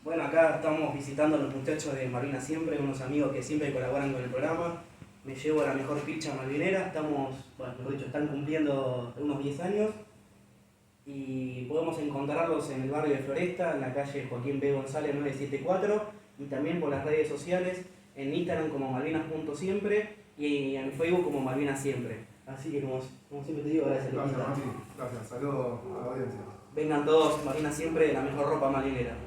Bueno, acá estamos visitando a los muchachos de Malvinas Siempre, unos amigos que siempre colaboran con el programa. Me llevo a la mejor picha malvinera, estamos, bueno, mejor dicho, están cumpliendo unos 10 años y podemos encontrarlos en el barrio de Floresta, en la calle Joaquín B. González 974 y también por las redes sociales, en Instagram como malvinas.siempre y en Facebook como Malvinas Siempre. Así que como siempre te digo, gracias. Gracias, Mati. Gracias. Saludos a la audiencia. Vengan todos, Malvinas Siempre, la mejor ropa marinera.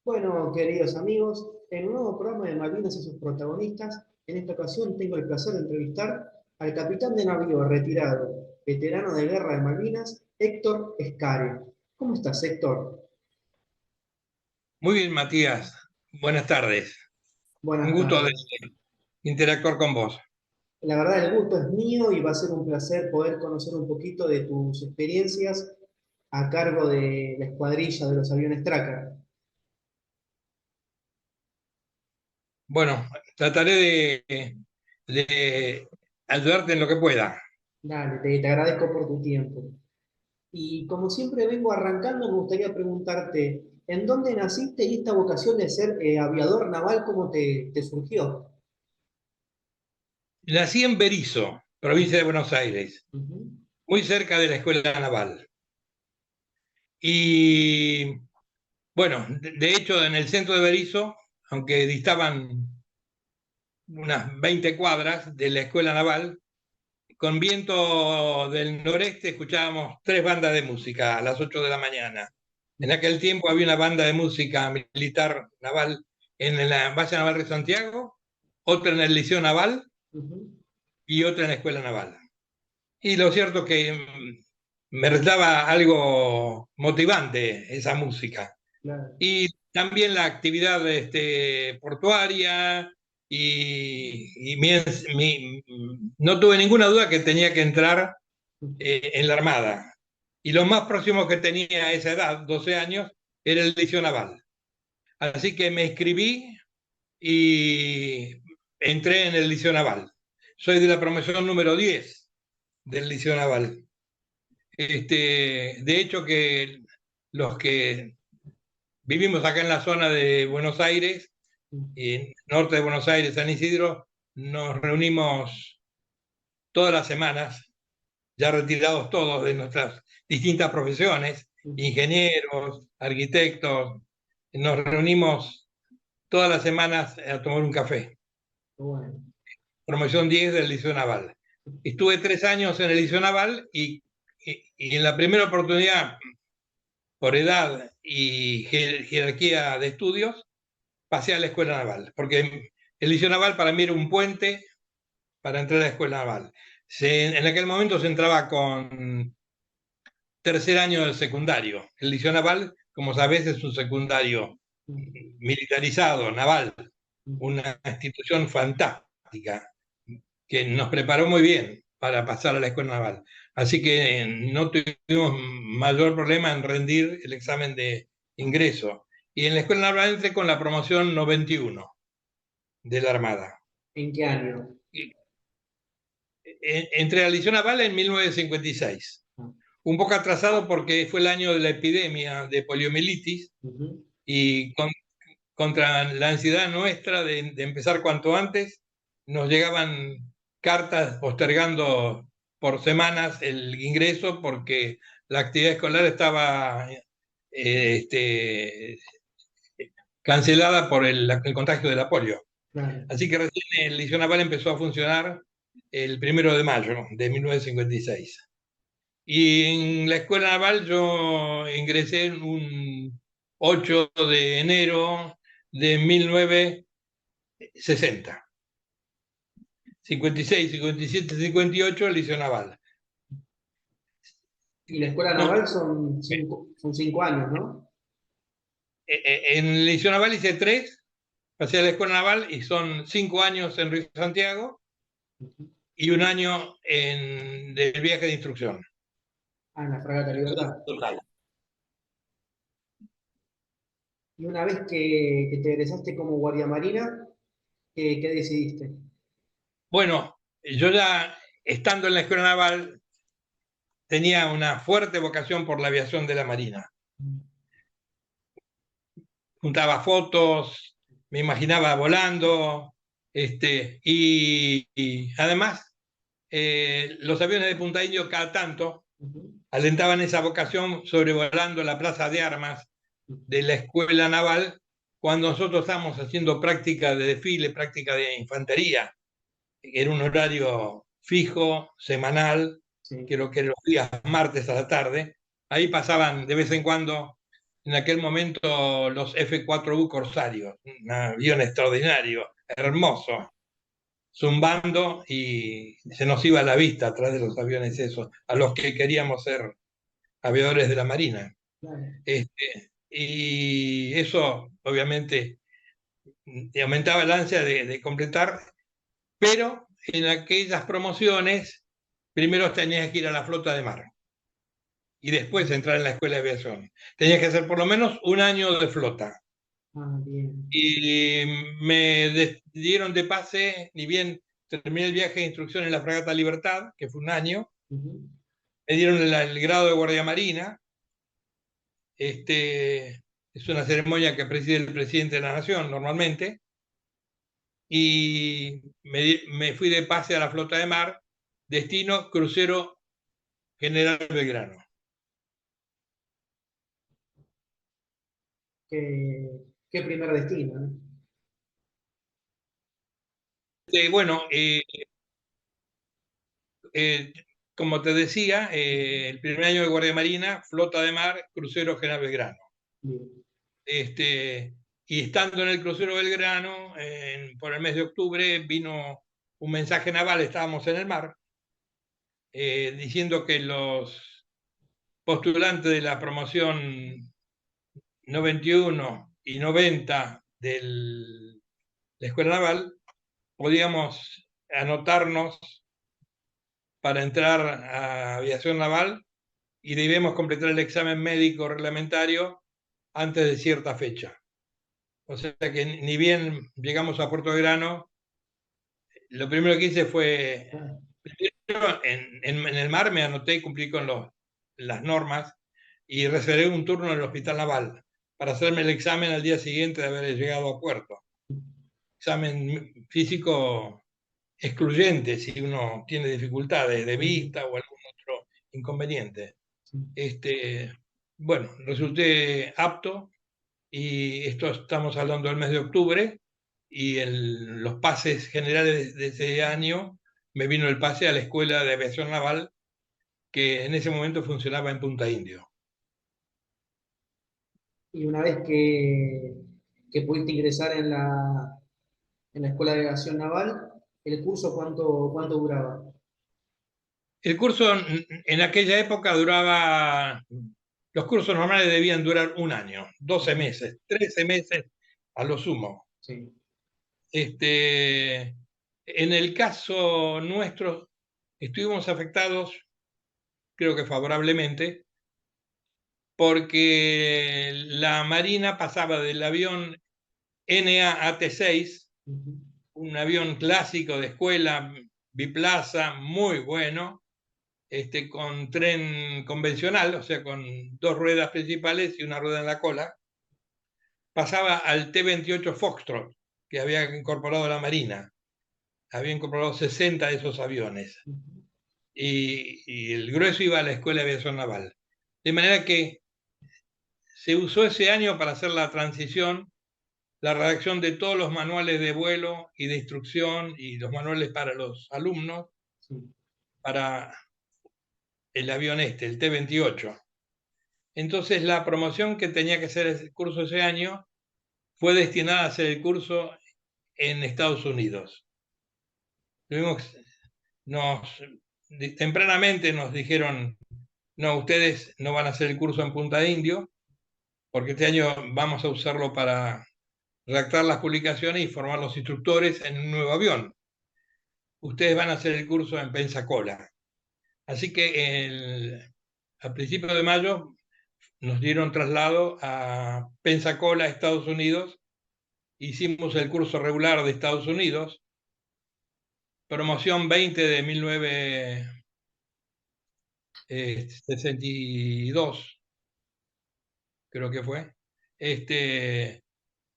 Bueno, queridos amigos, en un nuevo programa de Malvinas y sus protagonistas, en esta ocasión tengo el placer de entrevistar al capitán de navío retirado, veterano de guerra de Malvinas, Héctor Escare. ¿Cómo estás, Héctor? Muy bien, Matías. Buenas tardes. Un Buenas gusto de tardes. interactuar con vos. La verdad, el gusto es mío y va a ser un placer poder conocer un poquito de tus experiencias a cargo de la escuadrilla de los aviones Tracker. Bueno, trataré de ayudarte en lo que pueda. Dale, te agradezco por tu tiempo. Y como siempre vengo arrancando, me gustaría preguntarte, ¿en dónde naciste y esta vocación de ser aviador naval, cómo te surgió? Nací en Berisso, provincia de Buenos Aires, Ujú. muy cerca de la Escuela Naval. Y bueno, de hecho, en el centro de Berisso, aunque distaban unas 20 cuadras de la Escuela Naval, con viento del noreste escuchábamos tres bandas de música a las 8 de la mañana. En aquel tiempo había una banda de música militar naval en la Base Naval de Santiago, otra en el Liceo Naval Ujú. y otra en la Escuela Naval. Y lo cierto es que me resultaba algo motivante esa música. Claro. Y también la actividad portuaria y no tuve ninguna duda que tenía que entrar en la Armada. Y lo más próximo que tenía a esa edad, 12 años, era el Liceo Naval. Así que me inscribí y entré en el Liceo Naval. Soy de la promoción número 10 del Liceo Naval. De hecho, que los que vivimos acá en la zona de Buenos Aires, y norte de Buenos Aires, San Isidro, nos reunimos todas las semanas, ya retirados todos de nuestras distintas profesiones, ingenieros, arquitectos, nos reunimos todas las semanas a tomar un café. Bueno. Promoción 10 del Liceo Naval. Estuve 3 años en el Liceo Naval y en la primera oportunidad, por edad y jerarquía de estudios, pasé a la Escuela Naval, porque el Liceo Naval para mí era un puente para entrar a la Escuela Naval. En aquel momento se entraba con tercer año del secundario. El Liceo Naval, como sabés, es un secundario militarizado, naval, una institución fantástica que nos preparó muy bien para pasar a la Escuela Naval. Así que no tuvimos mayor problema en rendir el examen de ingreso. Y en la Escuela Naval entré con la promoción 91 de la Armada. ¿En qué año? Entré a la Liceo Naval en 1956. Un poco atrasado porque fue el año de la epidemia de poliomielitis Ujú. y contra la ansiedad nuestra de empezar cuanto antes, nos llegaban cartas postergando por semanas el ingreso porque la actividad escolar estaba este, cancelada por el contagio de la polio. Claro. Así que recién el Liceo Naval empezó a funcionar el 1 de mayo de 1956. Y en la Escuela Naval yo ingresé en un 8 de enero de 1960. 56, 57, 58, el Liceo Naval. Y la escuela No, naval son 5 años, ¿no? en el Liceo Naval hice 3, pasé a la Escuela Naval y son 5 años en Río Santiago y un año del viaje de instrucción. Ah, en la Fragata Libertad. Total. Y una vez que te egresaste como guardia marina, ¿qué decidiste? Bueno, yo ya estando en la Escuela Naval tenía una fuerte vocación por la aviación de la Marina. juntaba fotos, me imaginaba volando, y además los aviones de Punta Indio cada tanto Ujú. alentaban esa vocación sobrevolando la plaza de armas de la escuela naval cuando nosotros estábamos haciendo práctica de desfile, práctica de infantería. Era un horario fijo, semanal, Sí. creo que los días martes a la tarde. Ahí pasaban de vez en cuando, en aquel momento, los F-4U Corsarios, un avión extraordinario, hermoso, zumbando, y se nos iba la vista atrás de los aviones esos, a los que queríamos ser aviadores de la Marina. Claro. Y eso, obviamente, aumentaba el ansia de completar, pero en aquellas promociones, primero tenías que ir a la flota de mar y después entrar en la escuela de aviación. Tenías que hacer por lo menos un año de flota. Ah, bien. Y dieron de pase, ni bien terminé el viaje de instrucción en la fragata Libertad, que fue un año, Ujú. me dieron el grado de guardia marina. Es una ceremonia que preside el presidente de la Nación normalmente, y me fui de pase a la flota de mar, destino crucero General Belgrano. Qué primer destino, ¿no? Bueno, eh, como te decía, el primer año de Guardia Marina, flota de mar, crucero General Belgrano. Bien. Y estando en el crucero Belgrano, por el mes de octubre, vino un mensaje naval, estábamos en el mar, diciendo que los postulantes de la promoción 91 y 90 de la Escuela Naval podíamos anotarnos para entrar a aviación naval y debemos completar el examen médico reglamentario antes de cierta fecha. O sea que ni bien llegamos a Puerto Grano, lo primero que hice fue, Ah, primero en el mar me anoté y cumplí con las normas, y reservé un turno en el Hospital Naval para hacerme el examen al día siguiente de haber llegado a puerto. Examen físico excluyente si uno tiene dificultades de ujú. vista o algún otro inconveniente. Sí. Bueno, resulté apto, y esto estamos hablando del mes de octubre, y los pases generales de ese año me vino el pase a la Escuela de Aviación Naval, que en ese momento funcionaba en Punta Indio. Y una vez que pudiste ingresar en la Escuela de Aviación Naval, ¿el curso cuánto duraba? El curso en aquella época duraba, los cursos normales debían durar un año, 12 Ujú. meses, 13 meses a lo sumo. Sí. En el caso nuestro, estuvimos afectados, creo que favorablemente, porque la Marina pasaba del avión NAAT-6, Ujú. un avión clásico de escuela, biplaza, muy bueno, con tren convencional, o sea, con dos ruedas principales y una rueda en la cola, pasaba al T-28 Foxtrot, que había incorporado la Marina. Había incorporado 60 de esos aviones. Ujú. Y el grueso iba a la Escuela de Aviación Naval. De manera que se usó ese año para hacer la transición, la redacción de todos los manuales de vuelo y de instrucción y los manuales para los alumnos Sí. para el avión el T-28. Entonces la promoción que tenía que hacer el curso ese año fue destinada a hacer el curso en Estados Unidos. Tuvimos, nos, tempranamente nos dijeron, no, ustedes no van a hacer el curso en Punta Indio, porque este año vamos a usarlo para redactar las publicaciones y formar los instructores en un nuevo avión. Ustedes van a hacer el curso en Pensacola. Así que a principios de mayo nos dieron traslado a Pensacola, Estados Unidos. Hicimos el curso regular de Estados Unidos, promoción 20 de 1962, creo que fue.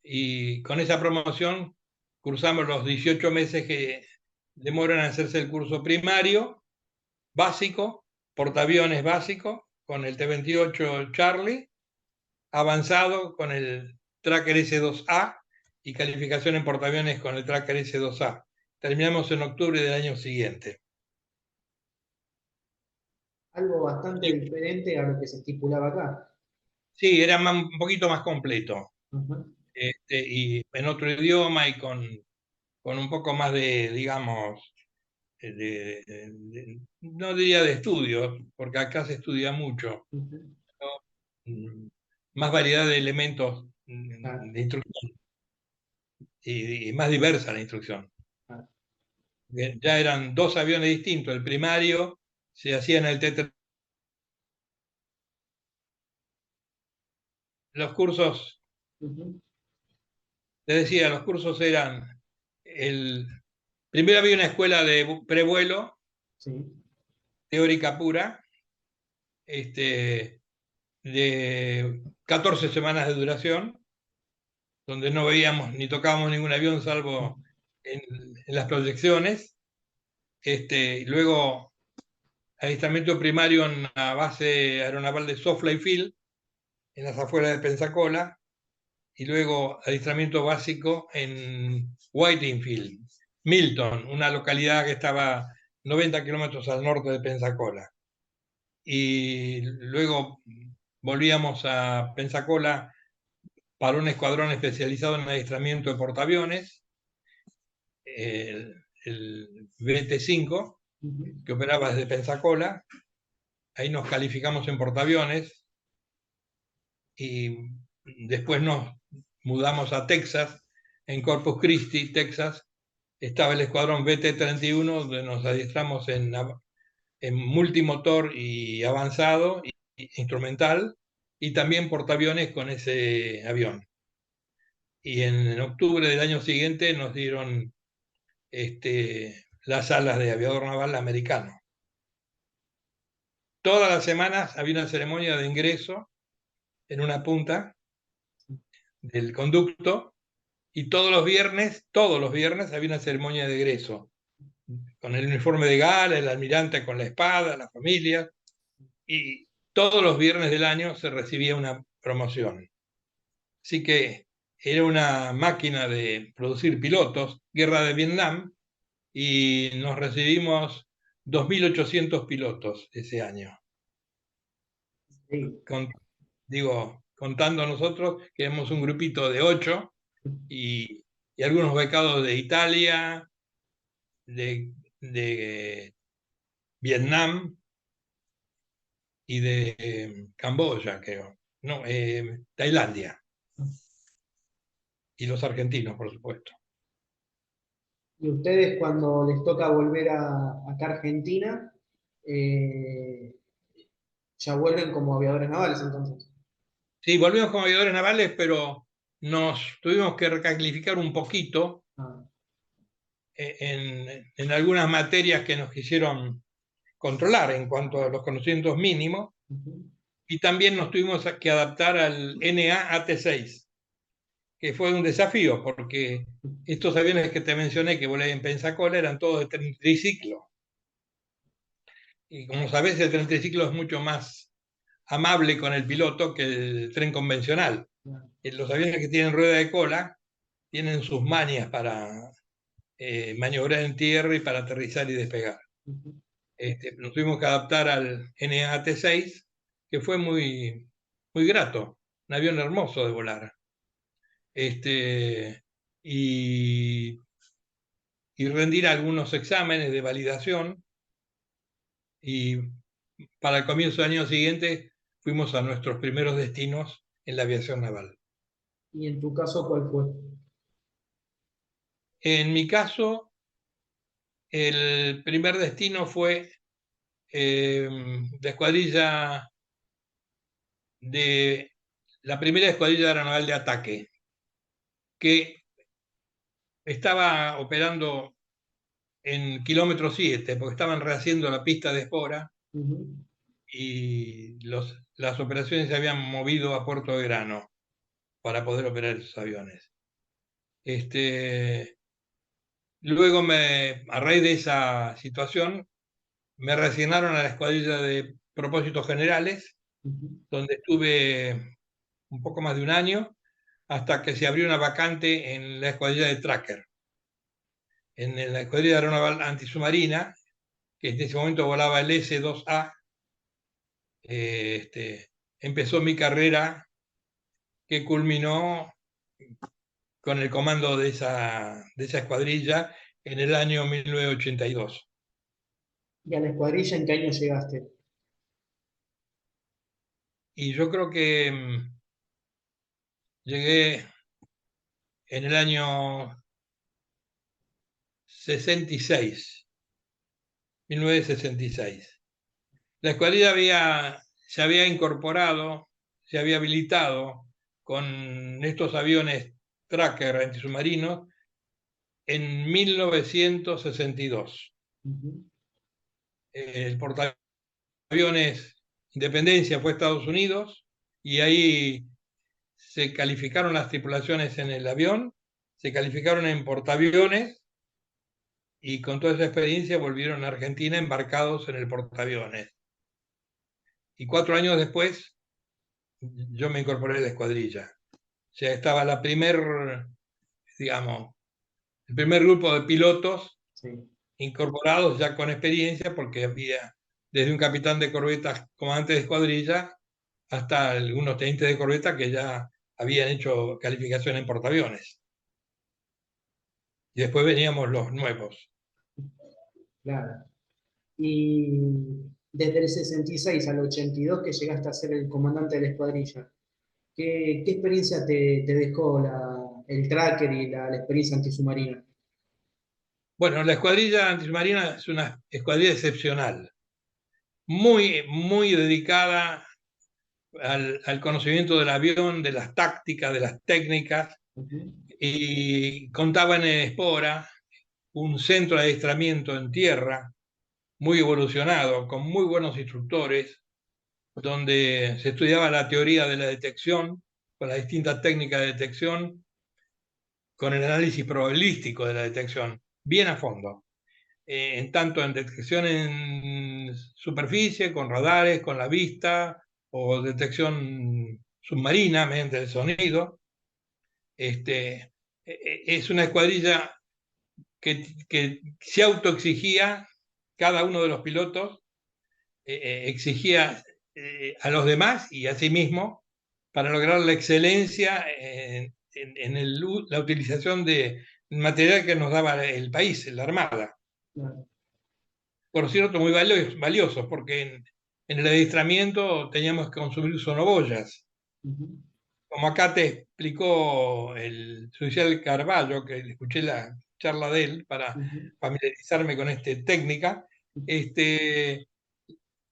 y con esa promoción cursamos los 18 meses que demoran en hacerse el curso primario, básico, portaaviones básico, con el T-28 Charlie, avanzado con el Tracker S-2A y calificación en portaaviones con el Tracker S-2A. Terminamos en octubre del año siguiente. Algo bastante diferente a lo que se estipulaba acá. Sí, era un poquito más completo. Ajá. Y en otro idioma y con un poco más de, digamos, no diría de estudios, porque acá se estudia mucho, Ujú. ¿no? Más variedad de elementos Claro, de instrucción y más diversa la instrucción. claro. Ya eran dos aviones distintos, el primario se hacía en el T-3. Los cursos, Ujú. te decía, los cursos eran, primero había una escuela de prevuelo, Sí. teórica pura, de 14 semanas de duración, donde no veíamos ni tocábamos ningún avión salvo en, las proyecciones. Luego, adiestramiento primario en la base aeronaval de Sofla Field, en las afueras de Pensacola, y luego adiestramiento básico en Whiting Field, Milton, una localidad que estaba 90 kilómetros al norte de Pensacola. Y luego volvíamos a Pensacola para un escuadrón especializado en adiestramiento de portaaviones, el BT-5, Ujú. que operaba desde Pensacola. Ahí nos calificamos en portaaviones y después nos mudamos a Texas, en Corpus Christi, Texas. Estaba el escuadrón BT-31, donde nos adiestramos en multimotor y avanzado, instrumental, y también portaaviones con ese avión. Y en octubre del año siguiente nos dieron las alas de aviador naval americano. Todas las semanas había una ceremonia de ingreso en una punta del conducto y todos los viernes había una ceremonia de egreso, con el uniforme de gala, el almirante con la espada, la familia, y todos los viernes del año se recibía una promoción. Así que era una máquina de producir pilotos, guerra de Vietnam, y nos recibimos 2.800 pilotos ese año. Sí. Contando nosotros, que éramos un grupito de 8 y, algunos becados de Italia, de Vietnam y de Camboya, creo. No, Tailandia. Y los argentinos, por supuesto. Y ustedes cuando les toca volver acá a Argentina, ya vuelven como aviadores navales entonces. Sí, volvimos como aviadores navales, pero nos tuvimos que recalificar un poquito Ah, en algunas materias que nos quisieron controlar en cuanto a los conocimientos mínimos, ujú. y también nos tuvimos que adaptar al NA-AT6, que fue un desafío, porque estos aviones que te mencioné que volé en Pensacola eran todos de triciclo. Y como sabés, el triciclo es mucho más amable con el piloto que el tren convencional. Claro. Los aviones que tienen rueda de cola tienen sus manias para maniobrar en tierra y para aterrizar y despegar. Ujú. Nos tuvimos que adaptar al NAT-6, que fue muy, muy grato, un avión hermoso de volar. Y, rendir algunos exámenes de validación, y para el comienzo del año siguiente fuimos a nuestros primeros destinos en la aviación naval. ¿Y en tu caso cuál fue? En mi caso, el primer destino fue la escuadrilla de la primera escuadrilla aeronaval de ataque, que estaba operando en kilómetro 7, porque estaban rehaciendo la pista de Espora Ujú. y las operaciones se habían movido a Puerto de Grano para poder operar esos aviones. Luego, a raíz de esa situación, me reasignaron a la escuadrilla de propósitos generales, donde estuve un poco más de un año, hasta que se abrió una vacante en la escuadrilla de tracker, en la escuadrilla aeronaval antisubmarina, que en ese momento volaba el S-2A. Empezó mi carrera, que culminó con el comando de esa escuadrilla en el año 1982. ¿Y a la escuadrilla en qué año llegaste? Y yo creo que llegué en el año 66, 1966. La escuadrilla se había incorporado, se había habilitado con estos aviones tracker antisubmarinos en 1962. El portaaviones Independencia fue a Estados Unidos y ahí se calificaron las tripulaciones en el avión, se calificaron en portaaviones y con toda esa experiencia volvieron a Argentina embarcados en el portaaviones. Y 4 años después yo me incorporé a la escuadrilla. O sea, estaba el primer grupo de pilotos incorporados ya con experiencia, porque había desde un capitán de corbeta, comandante de escuadrilla, hasta algunos tenientes de corbeta que ya habían hecho calificación en portaaviones. Y después veníamos los nuevos. Claro. Y desde el 66 al 82 que llegaste a ser el comandante de la escuadrilla, ¿qué experiencia te dejó el tracker y la experiencia antisubmarina? Bueno, la escuadrilla antisubmarina es una escuadrilla excepcional, muy, muy dedicada al conocimiento del avión, de las tácticas, de las técnicas, y contaba en Espora un centro de adiestramiento en tierra muy evolucionado, con muy buenos instructores, donde se estudiaba la teoría de la detección, con las distintas técnicas de detección, con el análisis probabilístico de la detección, bien a fondo. Tanto en detección en superficie, con radares, con la vista, o detección submarina mediante el sonido. Es una escuadrilla que se autoexigía, cada uno de los pilotos exigía a los demás y a sí mismo para lograr la excelencia en la utilización de material que nos daba el país, la Armada. Claro. Por cierto, muy valiosos, porque en el adiestramiento teníamos que consumir sonoboyas. Como acá te explicó el oficial Carballo, que escuché la charla de él para familiarizarme con esta técnica,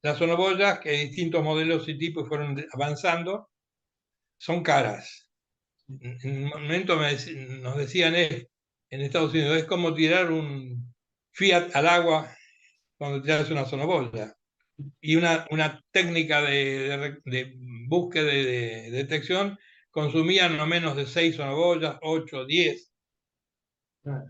las sonoboyas, que distintos modelos y tipos fueron avanzando, son caras. En un momento nos decían en Estados Unidos, es como tirar un Fiat al agua cuando tiras una sonoboya. Y una técnica de búsqueda de detección consumía no menos de 6 sonoboyas, 8, 10. Claro.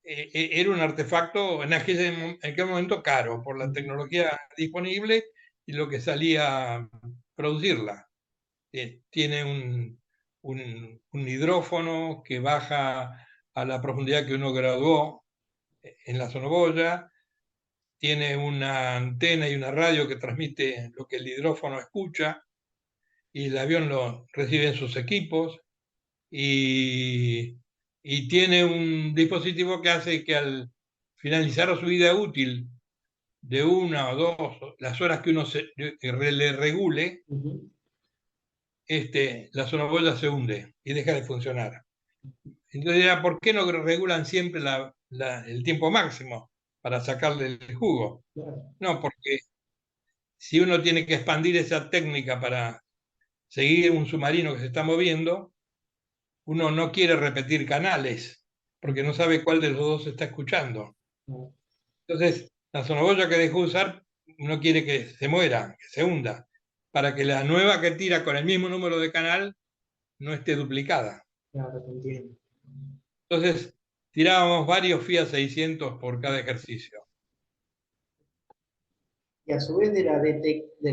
Era un artefacto en aquel momento caro por la tecnología disponible y lo que salía producirla. Tiene un hidrófono que baja a la profundidad que uno graduó en la sonoboya, tiene una antena y una radio que transmite lo que el hidrófono escucha, y el avión lo recibe en sus equipos, y tiene un dispositivo que hace que al finalizar su vida útil de 1 o 2, las horas que uno le regule, la sonoboya se hunde y deja de funcionar. Entonces, ¿por qué no regulan siempre el tiempo máximo para sacarle el jugo? Claro. No, porque si uno tiene que expandir esa técnica para seguir un submarino que se está moviendo, uno no quiere repetir canales, porque no sabe cuál de los dos está escuchando. Entonces, la sonoboya que dejó usar, uno quiere que se muera, que se hunda, para que la nueva que tira con el mismo número de canal no esté duplicada. Claro, te entiendo. Entonces, tirábamos varios Fiat 600 por cada ejercicio. Y a su vez de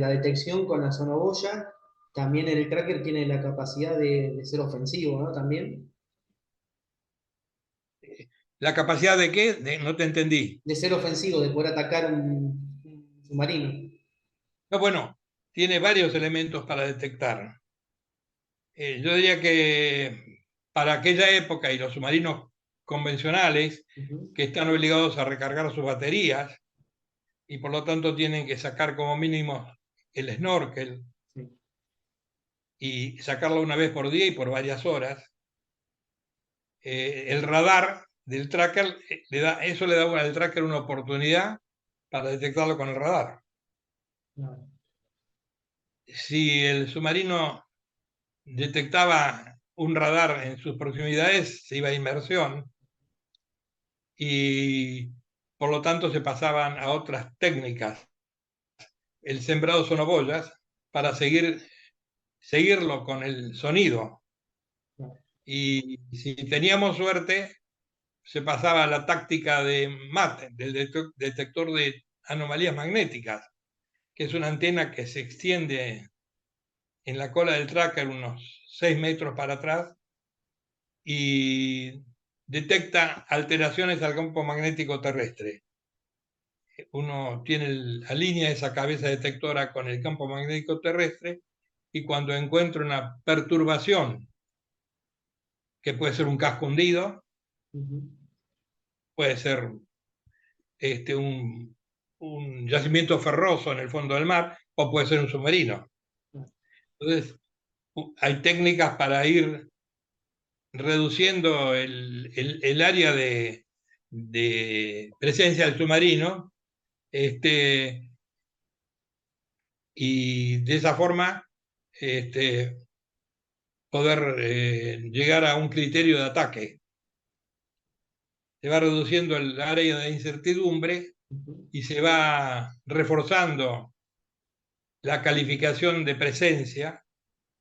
la detección con la sonoboya, también el tracker tiene la capacidad de ser ofensivo, ¿no? También. ¿La capacidad de qué? No te entendí. De ser ofensivo, de poder atacar un submarino. No, bueno, tiene varios elementos para detectar. Yo diría que para aquella época y los submarinos convencionales, Ujú. que están obligados a recargar sus baterías y por lo tanto tienen que sacar como mínimo el snorkel Sí. y sacarlo una vez por día y por varias horas, el radar del tracker eso le da al tracker una oportunidad para detectarlo con el radar. Claro. Si el submarino detectaba un radar en sus proximidades, se iba a inmersión y por lo tanto se pasaban a otras técnicas. El sembrado sonoboyas para seguirlo con el sonido. Claro. Y si teníamos suerte, se pasaba a la táctica de MAT, del detector de anomalías magnéticas, que es una antena que se extiende en la cola del tracker unos 6 metros para atrás y detecta alteraciones al campo magnético terrestre. Uno alinea esa cabeza detectora con el campo magnético terrestre y cuando encuentra una perturbación, que puede ser un casco hundido, Ujú. puede ser un yacimiento ferroso en el fondo del mar, o puede ser un submarino. Claro. Entonces, hay técnicas para ir reduciendo el área de presencia del submarino, y de esa forma poder llegar a un criterio de ataque. Se va reduciendo el área de incertidumbre Ujú. y se va reforzando la calificación de presencia,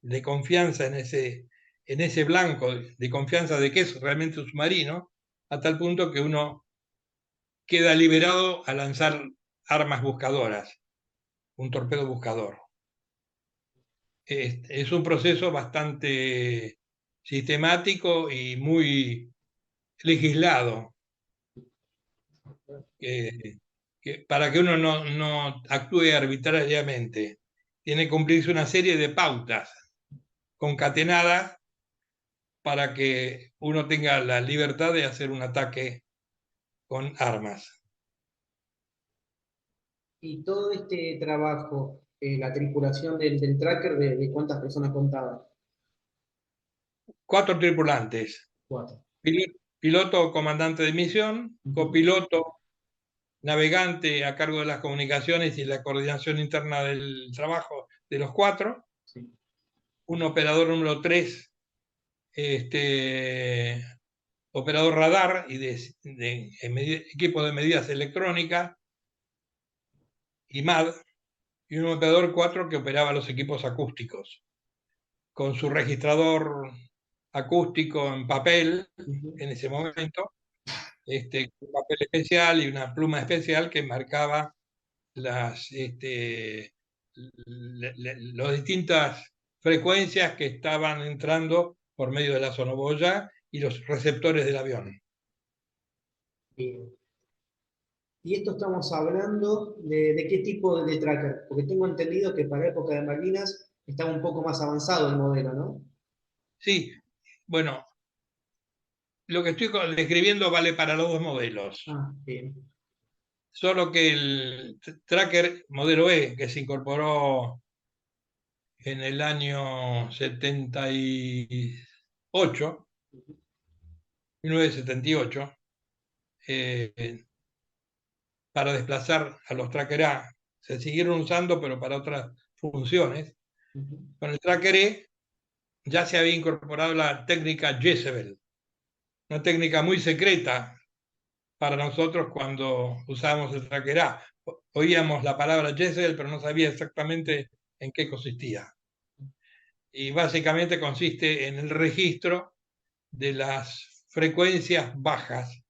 de confianza en ese blanco, de confianza de que es realmente un submarino, a tal punto que uno queda liberado a lanzar armas buscadoras, un torpedo buscador. Es un proceso bastante sistemático y muy legislado, que, para que uno no actúe arbitrariamente. Tiene que cumplirse una serie de pautas concatenadas para que uno tenga la libertad de hacer un ataque con armas. Y todo este trabajo, la tripulación del tracker, de cuántas personas contaba. 4 tripulantes, Cuatro. piloto o comandante de misión, Ujú. copiloto, navegante a cargo de las comunicaciones y la coordinación interna del trabajo de los 4, Sí. un operador número 3, operador radar y equipo de medidas electrónicas y MAD, y un operador 4 que operaba los equipos acústicos, con su registrador acústico en papel Ujú. en ese momento, un papel especial y una pluma especial que marcaba las distintas frecuencias que estaban entrando por medio de la sonoboya y los receptores del avión. Bien. Y esto estamos hablando de qué tipo de tracker, porque tengo entendido que para época de Malvinas estaba un poco más avanzado el modelo, ¿no? Sí, bueno, lo que estoy describiendo vale para los dos modelos, Ah, bien. solo que el tracker modelo E, que se incorporó en el año 78, 1978, para desplazar a los Tracker A. Se siguieron usando, pero para otras funciones. Ujú. Con el Tracker E ya se había incorporado la técnica Jezebel, una técnica muy secreta para nosotros cuando usábamos el Tracker A. Oíamos la palabra Jezebel, pero no sabía exactamente en qué consistía. Y básicamente consiste en el registro de las frecuencias bajas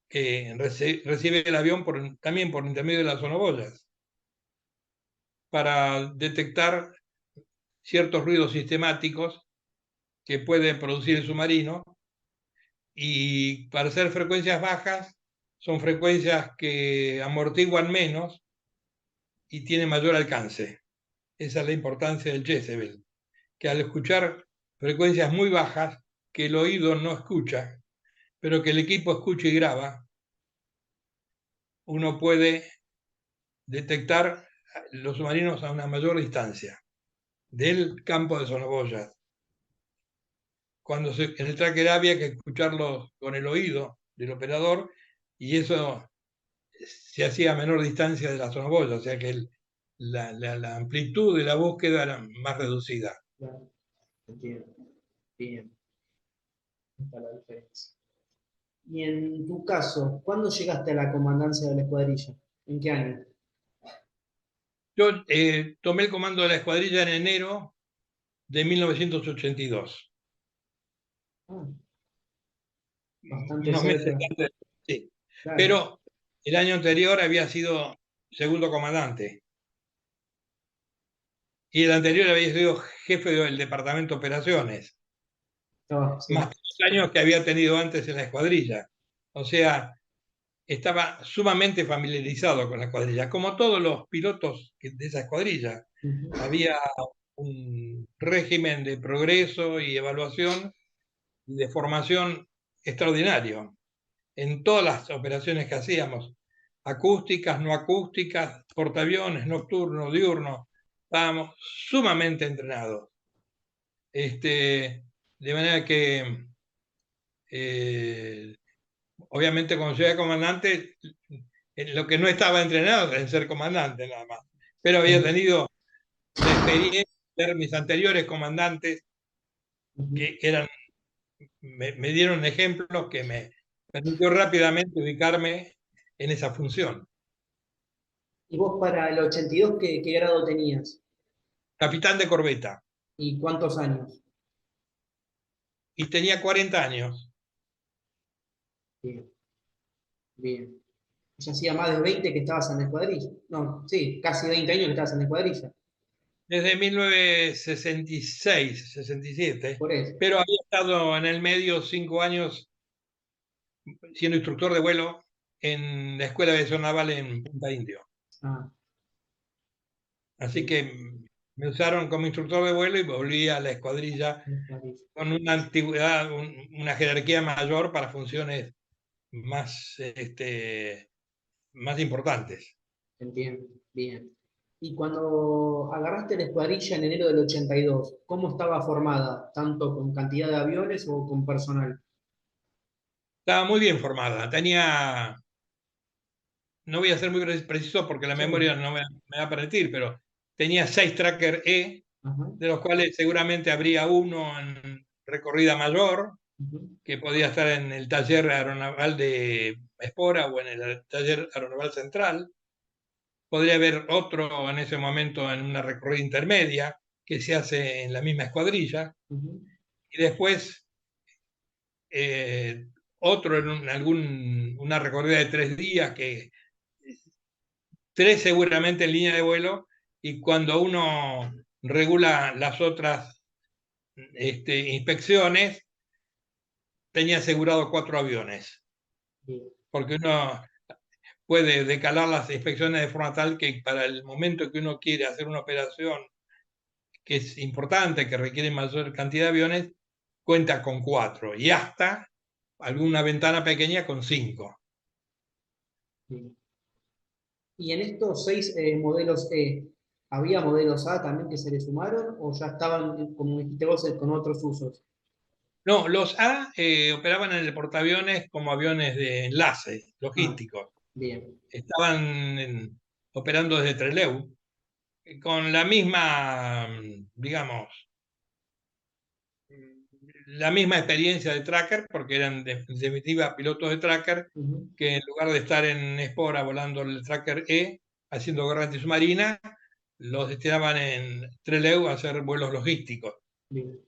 que recibe el avión también por intermedio de las sonoboyas, para detectar ciertos ruidos sistemáticos que puede producir el submarino. Y para ser frecuencias bajas, son frecuencias que amortiguan menos y tienen mayor alcance. Esa es la importancia del Jezebel, que al escuchar frecuencias muy bajas, que el oído no escucha, pero que el equipo escucha y graba, uno puede detectar los submarinos a una mayor distancia del campo de sonoboyas. En el tracker había que escucharlos con el oído del operador, y eso se hacía a menor distancia de la sonoboya, o sea que la amplitud de la búsqueda era más reducida. Claro, entiendo. Bien, está la diferencia. Y en tu caso, ¿cuándo llegaste a la comandancia de la escuadrilla? ¿En qué año? Yo tomé el comando de la escuadrilla en enero de 1982. Ah, bastante Unos meses cerca. antes, sí. Claro. Pero el año anterior había sido segundo comandante. Y el anterior había sido jefe del departamento de operaciones, Sí. más de los años que había tenido antes en la escuadrilla. O sea, estaba sumamente familiarizado con la escuadrilla, como todos los pilotos de esa escuadrilla. Ujú. Había un régimen de progreso y evaluación y de formación extraordinario en todas las operaciones que hacíamos, acústicas, no acústicas, portaaviones, nocturnos, diurnos. Estábamos sumamente entrenados. De manera que, eh, obviamente, cuando llegué a comandante, lo que no estaba entrenado era en ser comandante nada más, pero había tenido la experiencia de ser mis anteriores comandantes, Ujú. que me dieron ejemplos que me permitió rápidamente ubicarme en esa función. ¿Y vos para el 82 qué grado tenías? Capitán de corbeta, ¿Y cuántos años? y tenía 40 años. Bien, bien. Ya hacía más de 20 que estabas en la escuadrilla. No, sí, casi 20 años que estabas en la escuadrilla. Desde 1966, 67, Por eso. pero había estado en el medio 5 años siendo instructor de vuelo en la Escuela de Aviación Naval en Punta Indio. Ah, Así bien, que me usaron como instructor de vuelo y volví a la escuadrilla en la escuadrilla. con una antigüedad, una jerarquía mayor para funciones más importantes. Entiendo, bien. Y cuando agarraste la escuadrilla en enero del 82, ¿cómo estaba formada? ¿Tanto con cantidad de aviones o con personal? Estaba muy bien formada. No voy a ser muy preciso porque la Sí. memoria no me va a permitir, pero tenía 6 Tracker E, Ajá, de los cuales seguramente habría uno en recorrida mayor, ujú, que podía estar en el taller aeronaval de Espora o en el taller aeronaval central. Podría haber otro en ese momento en una recorrida intermedia que se hace en la misma escuadrilla. ujú, Y después otro en una recorrida de 3 días, que 3 seguramente en línea de vuelo, y cuando uno regula las otras inspecciones, tenía asegurado 4 aviones, bien, porque uno puede decalar las inspecciones de forma tal que para el momento que uno quiere hacer una operación que es importante, que requiere mayor cantidad de aviones, cuenta con 4 y hasta alguna ventana pequeña con 5. bien. Y en estos 6 modelos ¿había modelos A también que se le sumaron o ya estaban, como dijiste vos, con otros usos? No, los A operaban en el portaaviones como aviones de enlace Ah, logísticos. bien, Estaban operando desde Trelew, con la misma, digamos, la misma experiencia de tracker, porque eran en definitiva pilotos de tracker, ujú, que en lugar de estar en Espora volando el tracker E, haciendo guerra antisubmarina, los destinaban en Trelew a hacer vuelos logísticos. bien.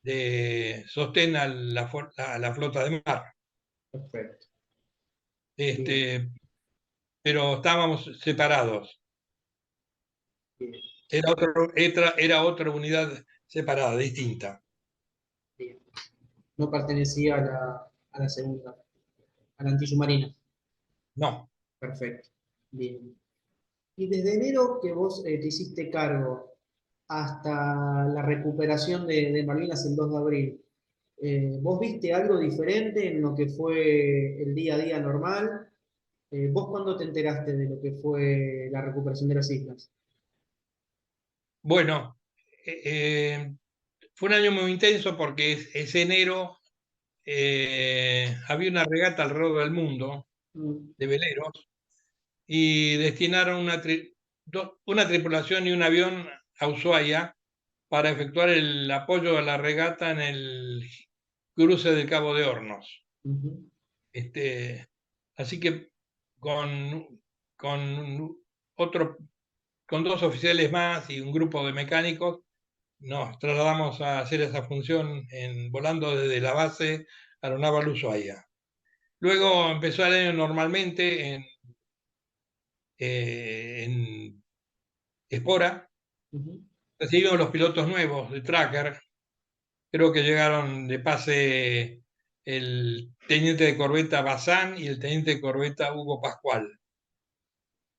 de sostén a la flota de mar. Perfecto. Bien, Este, pero estábamos separados. bien, Era otra unidad separada, distinta. bien. No pertenecía a la segunda, a la antisubmarina. No. Perfecto. Bien. Y desde enero que vos te hiciste cargo hasta la recuperación de Malvinas el 2 de abril, ¿vos viste algo diferente en lo que fue el día a día normal? ¿Vos cuándo te enteraste de lo que fue la recuperación de las islas? Bueno, eh, fue un año muy intenso porque ese enero había una regata alrededor del mundo Mm, de veleros y destinaron una tripulación y un avión a Ushuaia para efectuar el apoyo a la regata en el cruce del Cabo de Hornos. ujú, Este, así que con otro, con dos oficiales más y un grupo de mecánicos nos trasladamos a hacer esa función volando desde la base aeronaval Ushuaia. Luego empezó el año normalmente en Espora. ujú, Recibimos los pilotos nuevos de Tracker. Creo que llegaron de pase el teniente de corbeta Bazán y el teniente de corbeta Hugo Pascual.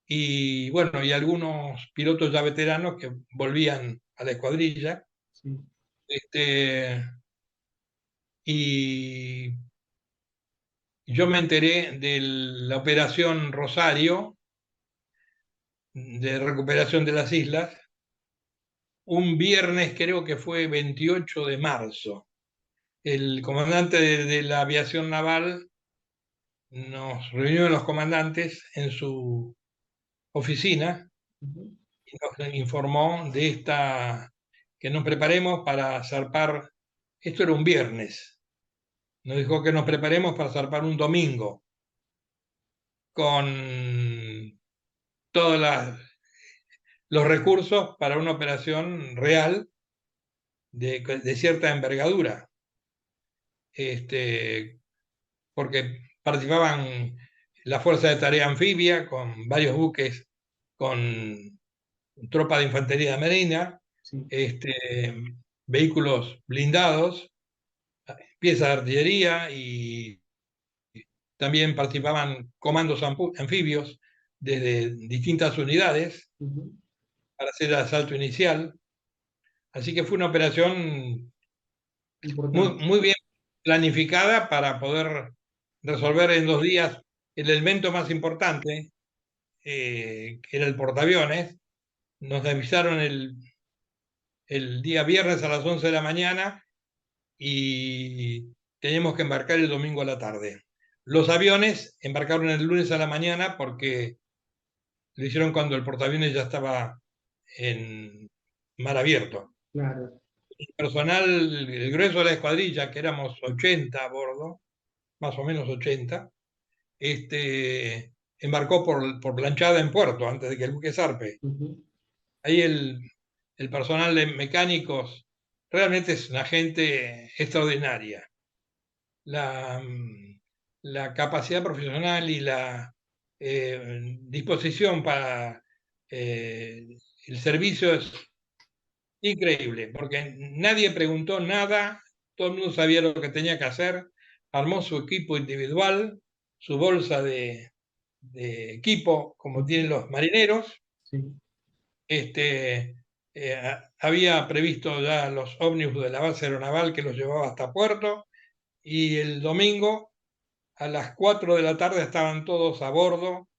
Y bueno, y algunos pilotos ya veteranos que volvían a la escuadrilla. sí, Este, y yo me enteré de la operación Rosario de recuperación de las islas un viernes, creo que fue 28 de marzo. El comandante de la aviación naval nos reunió a los comandantes en su oficina ujú, y nos informó de que nos preparemos para zarpar. Esto era un viernes. Nos dijo que nos preparemos para zarpar un domingo con todos los recursos para una operación real de cierta envergadura. Este, porque participaban la Fuerza de Tarea Anfibia con varios buques con tropa de infantería de marina, sí, vehículos blindados, piezas de artillería y también participaban comandos anfibios desde distintas unidades ujú, para hacer el asalto inicial. Así que fue una operación muy, importante. muy bien planificada para poder resolver en 2 días el elemento más importante, que era el portaaviones. Nos avisaron el día viernes a las 11 de la mañana y teníamos que embarcar el domingo a la tarde. Los aviones embarcaron el lunes a la mañana porque lo hicieron cuando el portaaviones ya estaba en mar abierto. Claro. El personal, el grueso de la escuadrilla, que éramos 80 a bordo, más o menos 80, embarcó por planchada en puerto antes de que el buque zarpe. Ujú, Ahí el personal de mecánicos realmente es una gente extraordinaria. La, mm, la capacidad profesional y la disposición para eh, el servicio es increíble, porque nadie preguntó nada, todo el mundo sabía lo que tenía que hacer, armó su equipo individual, su bolsa de equipo, como ujú, tienen los marineros. sí, Había previsto ya los ómnibus de la base aeronaval que los llevaba hasta puerto y el domingo a las 4 de la tarde estaban todos a bordo,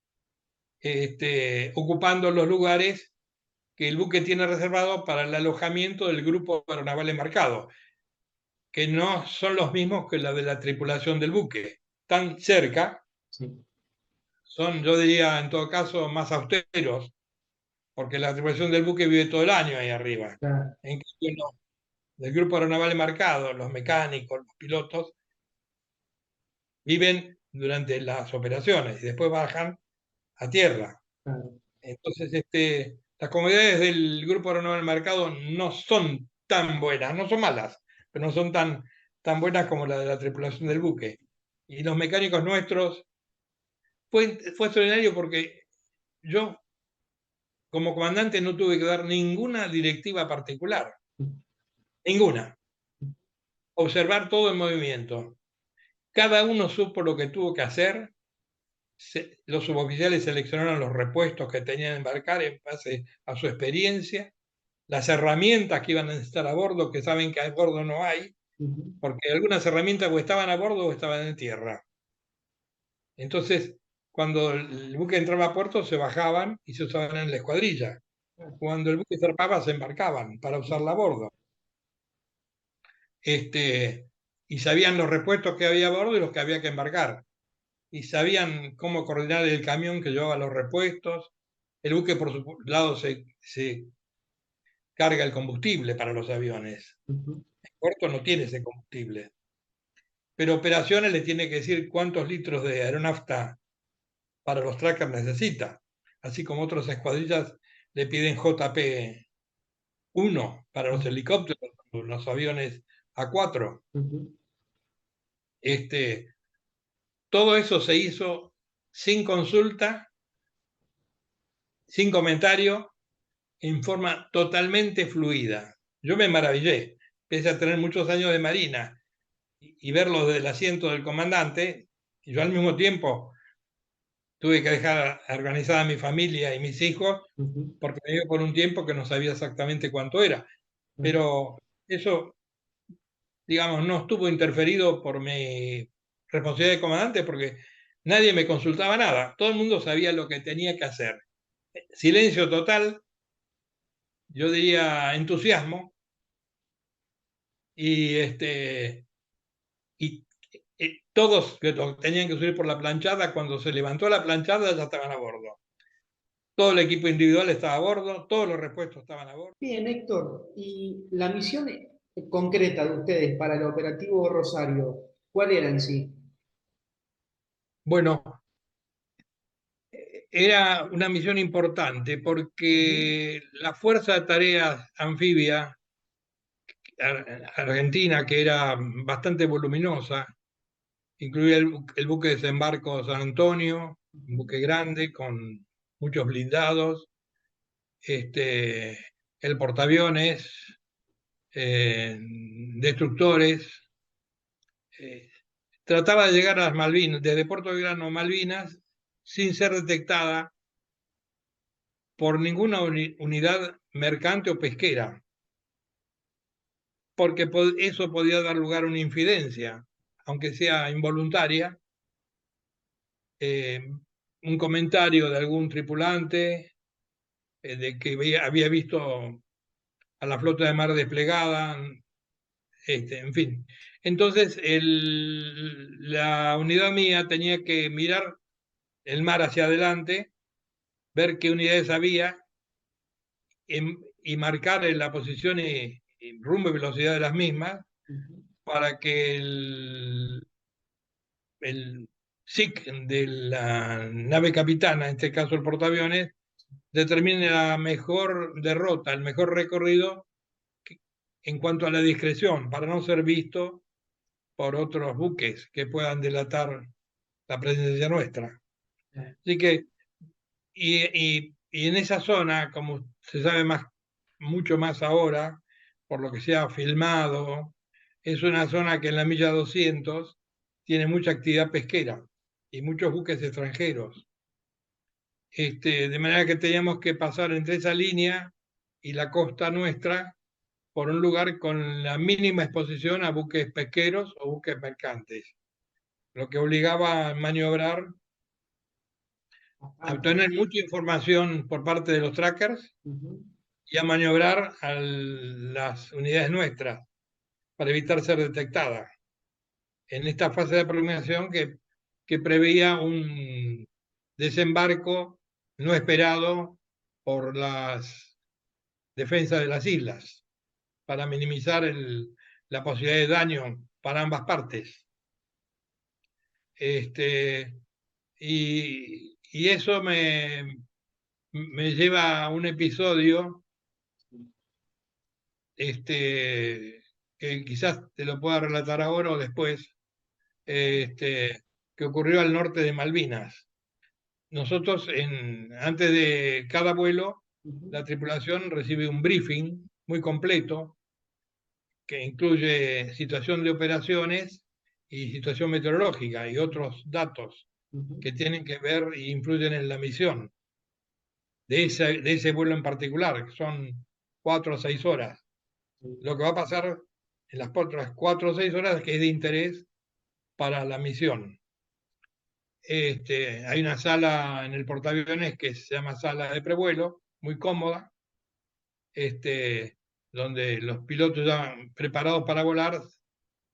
ocupando los lugares que el buque tiene reservado para el alojamiento del grupo aeronaval embarcado, que no son los mismos que la de la tripulación del buque. Están cerca, sí, son, yo diría, en todo caso, más austeros, porque la tripulación del buque vive todo el año ahí arriba. claro, En cambio, del grupo aeronaval embarcado, los mecánicos, los pilotos, viven durante las operaciones y después bajan a tierra. claro. Entonces, las comodidades del grupo aeronaval embarcado no son tan buenas, no son malas, pero no son tan buenas como la de la tripulación del buque. Y los mecánicos nuestros, fue extraordinario porque yo, como comandante, no tuve que dar ninguna directiva particular, ninguna. Observar todo en movimiento. Cada uno supo lo que tuvo que hacer. Los suboficiales seleccionaron los repuestos que tenían que embarcar en base a su experiencia, las herramientas que iban a necesitar a bordo, que saben que a bordo no hay, porque algunas herramientas o estaban a bordo o estaban en tierra. Entonces, cuando el buque entraba a puerto, se bajaban y se usaban en la escuadrilla. Cuando el buque zarpaba, se embarcaban para usarla a bordo. Y sabían los repuestos que había a bordo y los que había que embarcar. Y sabían cómo coordinar el camión que llevaba los repuestos. El buque, por su lado, se carga el combustible para los aviones. El puerto no tiene ese combustible. Pero operaciones le tiene que decir cuántos litros de aeronafta para los trackers necesita. Así como otras escuadrillas le piden JP1 para los helicópteros, los aviones A4. Todo eso se hizo sin consulta, sin comentario, en forma totalmente fluida. Yo me maravillé, pese a tener muchos años de marina y verlo desde el asiento del comandante, y yo al mismo tiempo tuve que dejar organizada a mi familia y mis hijos, porque me dio por un tiempo que no sabía exactamente cuánto era. Pero eso, digamos, no estuvo interferido por mi responsabilidad de comandante, porque nadie me consultaba nada. Todo el mundo sabía lo que tenía que hacer. Silencio total, yo diría entusiasmo, y, todos que tenían que subir por la planchada, cuando se levantó la planchada ya estaban a bordo. Todo el equipo individual estaba a bordo, todos los repuestos estaban a bordo. Bien, Héctor, y la misión concreta de ustedes para el operativo Rosario, ¿cuál era en sí? Bueno, era una misión importante porque la Fuerza de Tareas Anfibia Argentina, que era bastante voluminosa, incluía el buque de desembarco San Antonio, un buque grande con muchos blindados, el portaaviones, destructores. Trataba de llegar a las Malvinas, desde Puerto Belgrano a Malvinas, sin ser detectada por ninguna unidad mercante o pesquera, porque eso podía dar lugar a una infidencia, aunque sea involuntaria. Un comentario de algún tripulante de que había visto a la flota de mar desplegada, en fin. Entonces, la unidad mía tenía que mirar el mar hacia adelante, ver qué unidades había y marcar la posición y rumbo y velocidad de las mismas para que el SIC de la nave capitana, en este caso el portaaviones, determine la mejor derrota, el mejor recorrido en cuanto a la discreción, para no ser visto por otros buques que puedan delatar la presencia nuestra. Así que, y en esa zona, como se sabe mucho más ahora, por lo que se ha filmado, es una zona que en la milla 200 tiene mucha actividad pesquera y muchos buques extranjeros. De manera que teníamos que pasar entre esa línea y la costa nuestra por un lugar con la mínima exposición a buques pesqueros o buques mercantes, lo que obligaba a maniobrar, a obtener mucha información por parte de los trackers y a maniobrar a las unidades nuestras para evitar ser detectadas en esta fase de aproximación que preveía un desembarco no esperado por las defensas de las islas, para minimizar la posibilidad de daño para ambas partes. Y eso me lleva a un episodio que quizás te lo pueda relatar ahora o después, que ocurrió al norte de Malvinas. Nosotros, antes de cada vuelo, la tripulación recibe un briefing muy completo que incluye situación de operaciones y situación meteorológica y otros datos que tienen que ver e influyen en la misión de ese vuelo en particular, que son 4 o 6 horas. Lo que va a pasar en las otras 4 o 6 horas que es de interés para la misión. Hay una sala en el portaaviones que se llama sala de prevuelo, muy cómoda, donde los pilotos ya preparados para volar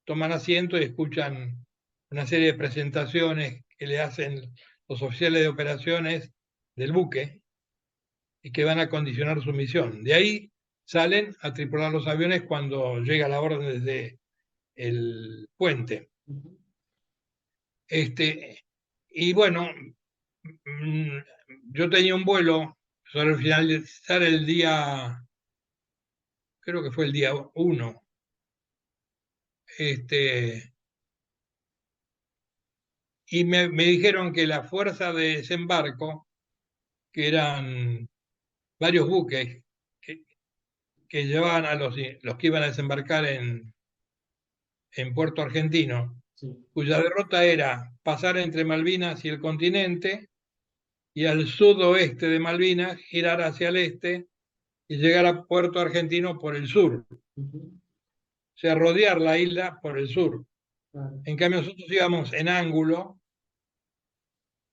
toman asiento y escuchan una serie de presentaciones que le hacen los oficiales de operaciones del buque y que van a condicionar su misión. De ahí salen a tripular los aviones cuando llega la orden desde el puente. Y bueno, yo tenía un vuelo sobre finalizar el día, creo que fue el día 1. Y me dijeron que la fuerza de desembarco, que eran varios buques que llevaban a los que iban a desembarcar en Puerto Argentino, cuya derrota era pasar entre Malvinas y el continente, y al sudoeste de Malvinas girar hacia el este y llegar a Puerto Argentino por el sur. O sea, rodear la isla por el sur. En cambio, nosotros íbamos en ángulo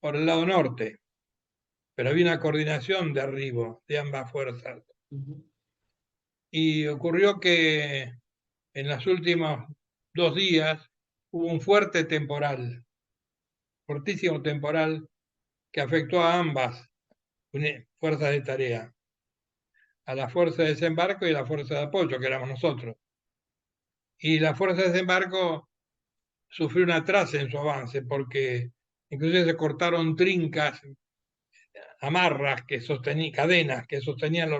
por el lado norte, pero había una coordinación de arribo de ambas fuerzas. Y ocurrió que en los últimos 2 días hubo un fuerte temporal, fortísimo temporal, que afectó a ambas fuerzas de tarea, a la fuerza de desembarco y a la fuerza de apoyo, que éramos nosotros. Y la fuerza de desembarco sufrió un atraso en su avance, porque incluso se cortaron trincas, amarras, cadenas que sostenían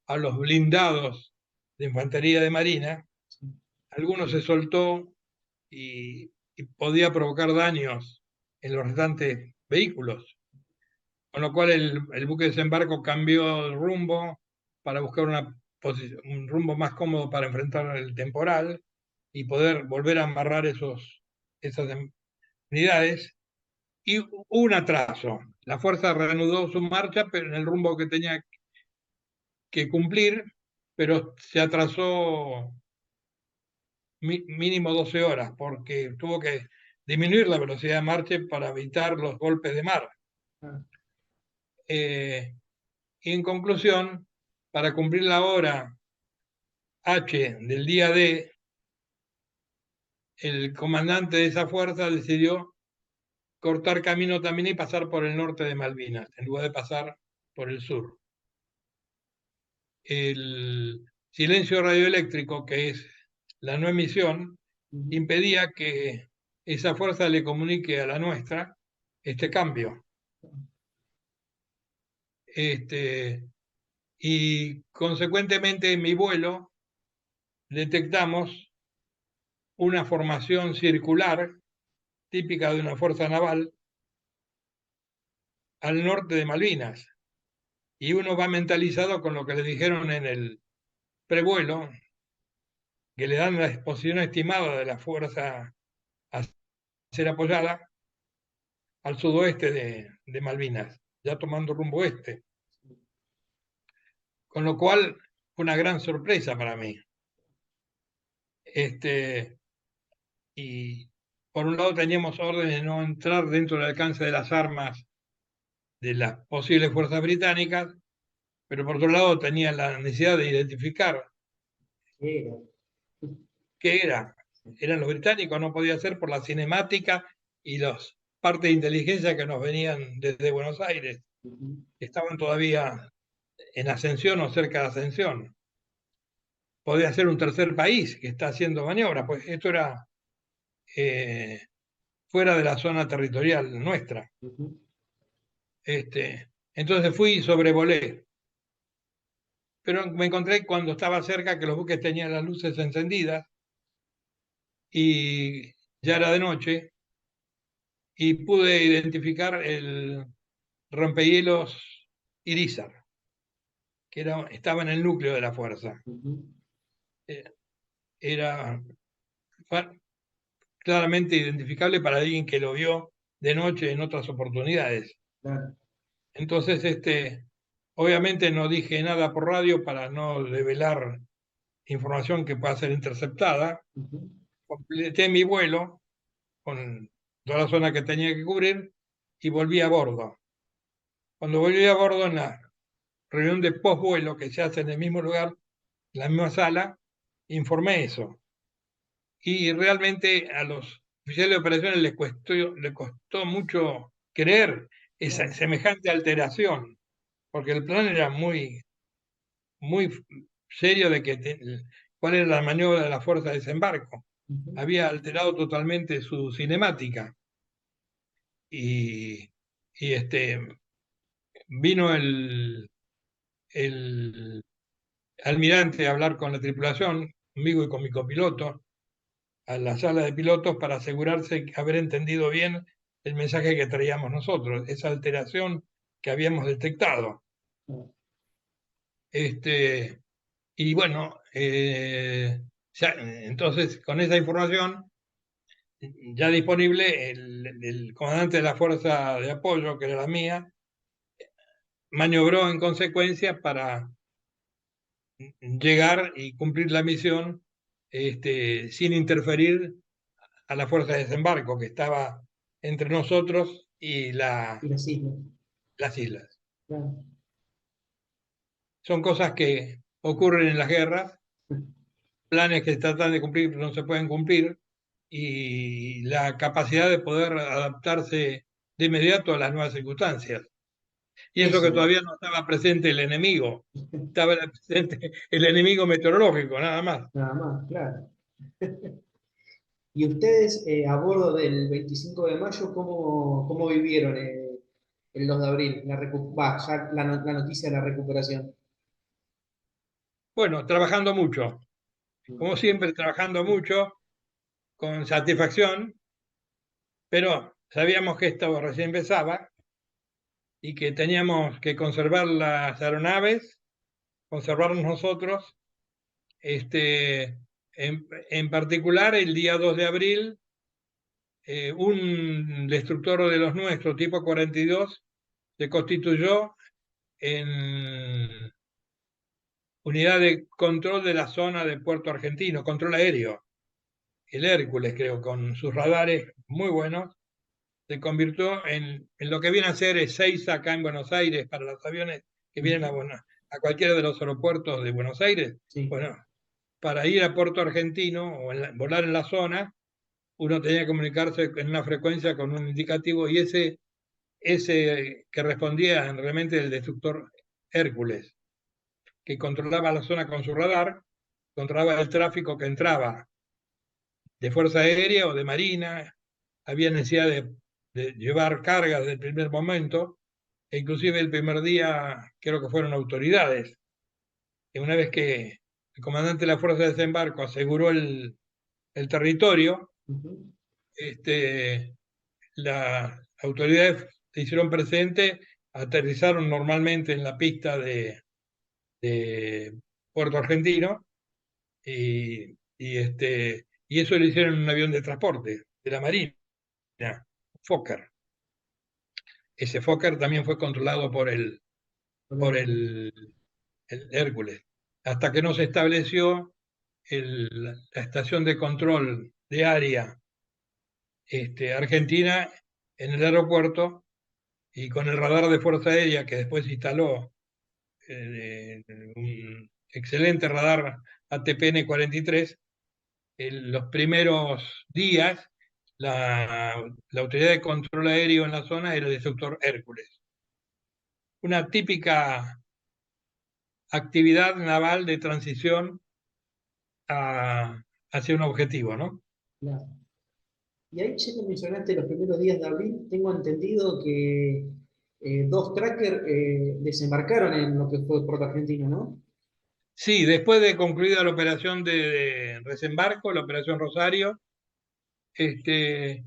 a los blindados de infantería de marina. Algunos se soltó y podía provocar daños en los restantes vehículos. Con lo cual el buque de desembarco cambió el rumbo para buscar un rumbo más cómodo para enfrentar el temporal y poder volver a amarrar esas unidades. Y hubo un atraso. La fuerza reanudó su marcha, pero en el rumbo que tenía que cumplir, pero se atrasó mínimo 12 horas, porque tuvo que disminuir la velocidad de marcha para evitar los golpes de mar. Y en conclusión, para cumplir la hora H del día D, el comandante de esa fuerza decidió cortar camino también y pasar por el norte de Malvinas, en lugar de pasar por el sur. El silencio radioeléctrico, que es la no emisión, impedía que esa fuerza le comunique a la nuestra este cambio. Y consecuentemente en mi vuelo detectamos una formación circular típica de una fuerza naval al norte de Malvinas. Y uno va mentalizado con lo que le dijeron en el prevuelo, que le dan la exposición estimada de la fuerza a ser apoyada al sudoeste de Malvinas, ya tomando rumbo este. Con lo cual fue una gran sorpresa para mí. Y por un lado teníamos órdenes de no entrar dentro del alcance de las armas de las posibles fuerzas británicas, pero por otro lado tenía la necesidad de identificar qué era. Eran los británicos, no podía ser por la cinemática y las partes de inteligencia que nos venían desde Buenos Aires, que estaban todavía en ascensión o cerca de ascensión. Podía ser un tercer país que está haciendo maniobras, pues esto era fuera de la zona territorial nuestra. Entonces fui y sobrevolé. Pero me encontré cuando estaba cerca que los buques tenían las luces encendidas y ya era de noche, y pude identificar el rompehielos Irizar, que estaba en el núcleo de la fuerza. Eh, Era claramente identificable para alguien que lo vio de noche en otras oportunidades. Claro. Entonces, obviamente no dije nada por radio para no develar información que pueda ser interceptada. Ujú. Completé mi vuelo con toda la zona que tenía que cubrir y volví a bordo. Cuando volví a bordo en la reunión de postvuelo que se hace en el mismo lugar, en la misma sala, informé eso. Y realmente a los oficiales de operaciones les costó mucho creer esa Claro. semejante alteración, porque el plan era muy, muy serio de cuál era la maniobra de la fuerza de desembarco. Ujú. Había alterado totalmente su cinemática. Y, y vino el almirante a hablar con la tripulación, conmigo y con mi copiloto, a la sala de pilotos para asegurarse de haber entendido bien el mensaje que traíamos nosotros, esa alteración que habíamos detectado. Claro. Y bueno, entonces con esa información ya disponible, el comandante de la fuerza de apoyo, que era la mía, maniobró en consecuencia para llegar y cumplir la misión sin interferir a la fuerza de desembarco que estaba entre nosotros y Y las islas. las islas. Claro. Son cosas que ocurren en las guerras, planes que se tratan de cumplir pero no se pueden cumplir, y la capacidad de poder adaptarse de inmediato a las nuevas circunstancias. Y eso que Eso. todavía no estaba presente el enemigo, estaba presente el enemigo meteorológico, nada más. Nada más, claro. ¿Y ustedes a bordo del 25 de mayo, cómo vivieron el 2 de abril? Ya la noticia de la recuperación. Bueno, trabajando mucho, como siempre, trabajando mucho, con satisfacción, pero sabíamos que esto recién empezaba y que teníamos que conservar las aeronaves, conservarnos nosotros. En particular, el día 2 de abril, un destructor de los nuestros, tipo 42, se constituyó en unidad de control de la zona de Puerto Argentino, control aéreo. El Hércules, creo, con sus radares muy buenos, se convirtió en lo que viene a ser Ezeiza acá en Buenos Aires para los aviones que vienen Ujú. a cualquiera de los aeropuertos de Buenos Aires. Sí. Bueno, para ir a Puerto Argentino o volar en la zona, uno tenía que comunicarse en una frecuencia con un indicativo, y ese que respondía realmente el destructor Hércules, que controlaba la zona con su radar, controlaba el tráfico que entraba de Fuerza Aérea o de Marina. Había necesidad de llevar cargas desde el primer momento, e inclusive el primer día creo que fueron autoridades. Y una vez que el comandante de la Fuerza de Desembarco aseguró el territorio, Ujú. las autoridades se hicieron presentes, aterrizaron normalmente en la pista de Puerto Argentino, y eso lo hicieron en un avión de transporte de la Marina, Fokker. Ese Fokker también fue controlado por Hola. el Hércules, hasta que no se estableció la estación de control de área argentina en el aeropuerto, y con el radar de Fuerza Aérea que después instaló, un excelente radar ATPN 43, en los primeros días la autoridad de control aéreo en la zona era el destructor Hércules. Una típica actividad naval de transición hacia un objetivo, ¿no? Claro. Y ahí, ya que mencionaste los primeros días de abril, tengo entendido que dos trackers desembarcaron en lo que fue Puerto Argentino, ¿no? Sí, después de concluida la operación de desembarco, la operación Rosario, yo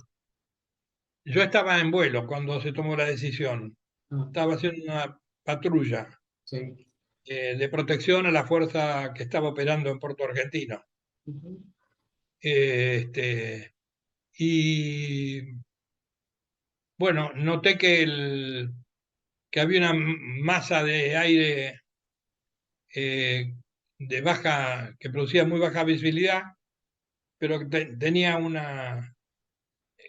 estaba en vuelo cuando se tomó la decisión. Ah, Estaba haciendo una patrulla sí. de protección a la fuerza que estaba operando en Puerto Argentino. Ujú, Y bueno, noté que había una masa de aire de baja, que producía muy baja visibilidad, pero que tenía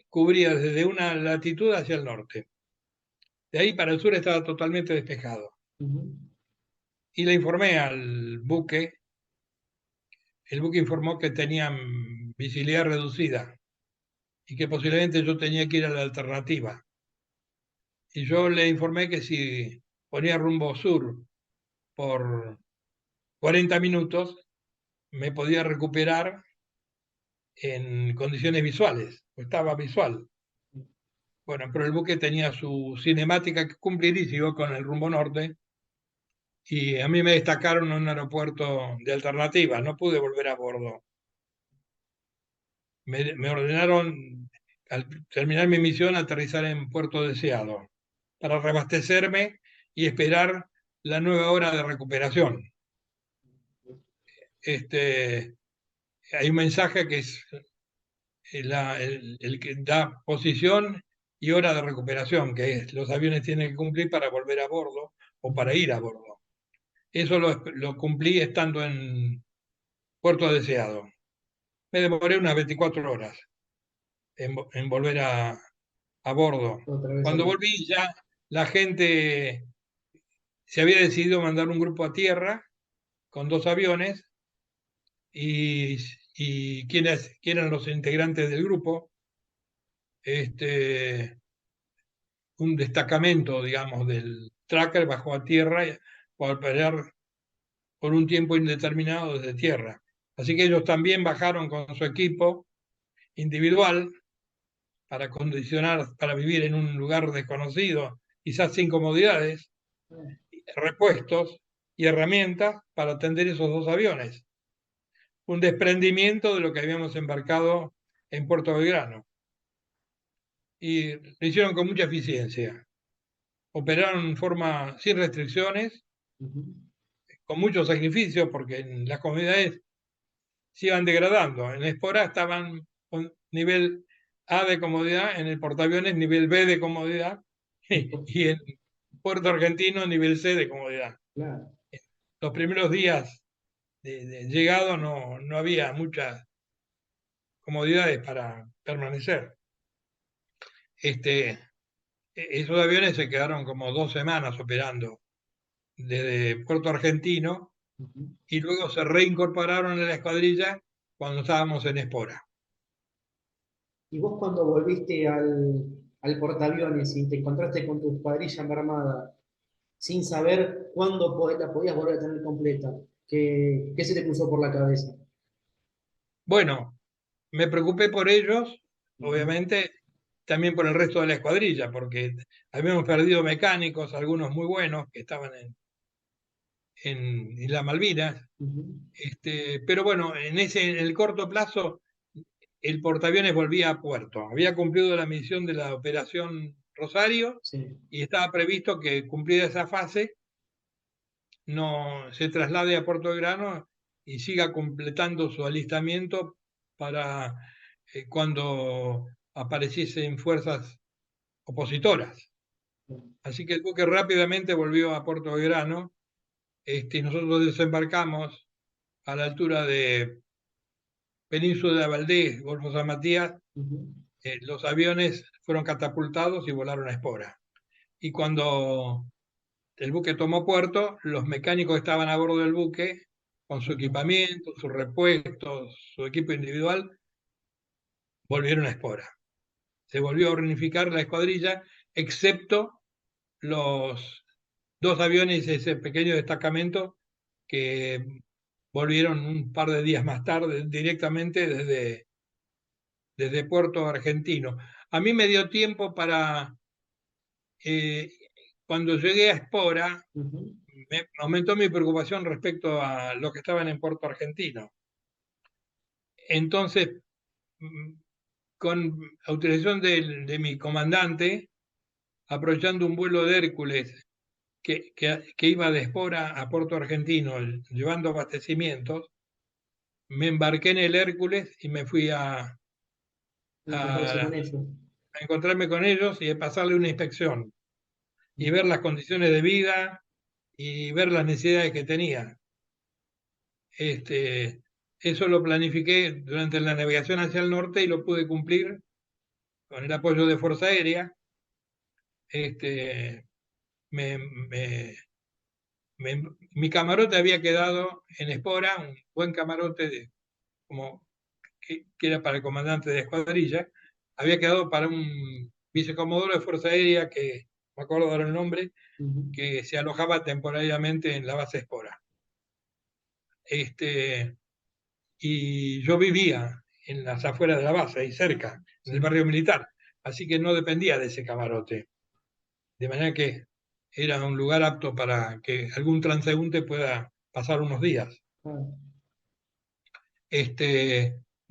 cubría desde una latitud hacia el norte. De ahí para el sur estaba totalmente despejado. ujú. Y le informé al buque, el buque informó que tenían visibilidad reducida y que posiblemente yo tenía que ir a la alternativa. Y yo le informé que si ponía rumbo sur por 40 minutos, me podía recuperar en condiciones visuales, pues estaba visual. Bueno, pero el buque tenía su cinemática que cumplir y siguió con el rumbo norte. Y a mí me destacaron en un aeropuerto de alternativa, no pude volver a bordo. Me ordenaron, al terminar mi misión, aterrizar en Puerto Deseado para reabastecerme y esperar la nueva hora de recuperación. Este, Hay un mensaje que es el que da posición y hora de recuperación, que es los aviones tienen que cumplir para volver a bordo o para ir a bordo. Eso lo cumplí estando en Puerto Deseado. Me demoré unas 24 horas en volver a bordo. Otra vez Cuando ahí. volví ya la gente se había decidido mandar un grupo a tierra con 2 aviones y, y quiénes eran los integrantes del grupo, un destacamento, digamos, del tracker bajó a tierra para operar por un tiempo indeterminado desde tierra. Así que ellos también bajaron con su equipo individual para condicionar, para vivir en un lugar desconocido, quizás sin comodidades, repuestos y herramientas para atender esos 2 aviones. Un desprendimiento de lo que habíamos embarcado en Puerto Belgrano. Y lo hicieron con mucha eficiencia. Operaron en forma sin restricciones, Ujú. con mucho sacrificio, porque en las comunidades se iban degradando. En Espora estaban con nivel A de comodidad, en el portaaviones nivel B de comodidad y en Puerto Argentino nivel C de comodidad. Claro. Los primeros días de llegado no había muchas comodidades para permanecer. Esos aviones se quedaron como 2 semanas operando desde Puerto Argentino Ujú. y luego se reincorporaron a la escuadrilla cuando estábamos en Espora. Y vos cuando volviste al portaaviones y te encontraste con tu escuadrilla armada, sin saber cuándo la podías volver a tener completa, ¿qué se te cruzó por la cabeza? Bueno, me preocupé por ellos, Ujú. obviamente, también por el resto de la escuadrilla, porque habíamos perdido mecánicos, algunos muy buenos, que estaban en Islas Malvinas. Ujú. Pero bueno, en el corto plazo, el portaaviones volvía a puerto. Había cumplido la misión de la Operación Rosario Sí. y estaba previsto que, cumplida esa fase, no se traslade a Puerto Belgrano y siga completando su alistamiento para cuando apareciesen fuerzas opositoras. Así que el buque rápidamente volvió a Puerto Belgrano, y nosotros desembarcamos a la altura de Península de Valdés, Golfo San Matías. Ujú. Los aviones fueron catapultados y volaron a Espora. Y cuando el buque tomó puerto, los mecánicos que estaban a bordo del buque, con su Ujú. equipamiento, sus repuestos, su equipo individual, volvieron a Espora. Se volvió a reunificar la escuadrilla, excepto los 2 aviones y ese pequeño destacamento que volvieron un par de días más tarde directamente desde Puerto Argentino. A mí me dio tiempo para, eh, cuando llegué a Espora, Ujú. me aumentó mi preocupación respecto a los que estaban en Puerto Argentino. Entonces, con autorización de mi comandante, aprovechando un vuelo de Hércules que iba de Espora a Puerto Argentino, llevando abastecimientos, me embarqué en el Hércules y me fui Encontrarse a con ellos. encontrarme con ellos y a pasarle una inspección y ver las condiciones de vida y ver las necesidades que tenía. Eso lo planifiqué durante la navegación hacia el norte y lo pude cumplir con el apoyo de Fuerza Aérea. Este, me, me- mi camarote había quedado en Espora, un buen camarote como que era para el comandante de escuadrilla, había quedado para un vicecomodoro de Fuerza Aérea, que no me acuerdo ahora el nombre, que se alojaba temporariamente en la base Espora. Y yo vivía en las afueras de la base, ahí cerca, en el barrio militar, así que no dependía de ese camarote. De manera que era un lugar apto para que algún transeúnte pueda pasar unos días.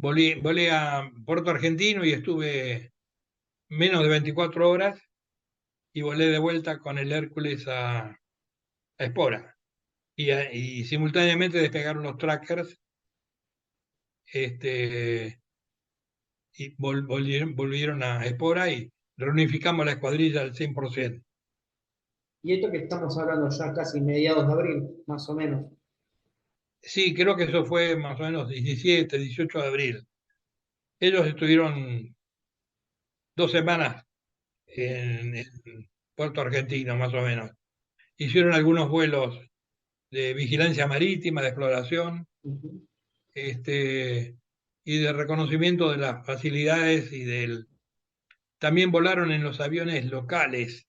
Volé a Puerto Argentino y estuve menos de 24 horas y volé de vuelta con el Hércules a Espora. Y simultáneamente despegaron los trackers y volvieron a Espora y reunificamos la escuadrilla al 100%. Y esto que estamos hablando ya casi mediados de abril, más o menos. Sí, creo que eso fue más o menos 17, 18 de abril. Ellos estuvieron 2 semanas en Puerto Argentino, más o menos. Hicieron algunos vuelos de vigilancia marítima, de exploración, y de reconocimiento de las facilidades También volaron en los aviones locales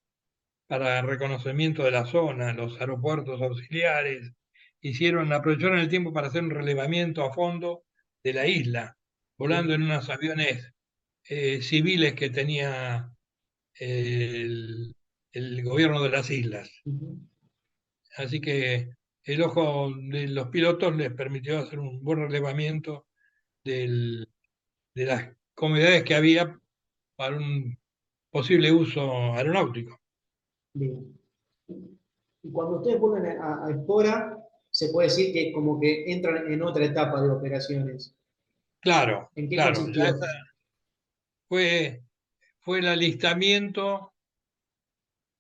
para reconocimiento de la zona, los aeropuertos auxiliares. Aprovecharon el tiempo para hacer un relevamiento a fondo de la isla, volando en unos aviones civiles que tenía el, el gobierno de las islas. Así que el ojo de los pilotos les permitió hacer un buen relevamiento de las comodidades que había para un posible uso aeronáutico. Bien. Y cuando ustedes vuelven a Espora, se puede decir que como que entran en otra etapa de operaciones. Claro, ¿En qué claro, ya consistió? fue, fue el alistamiento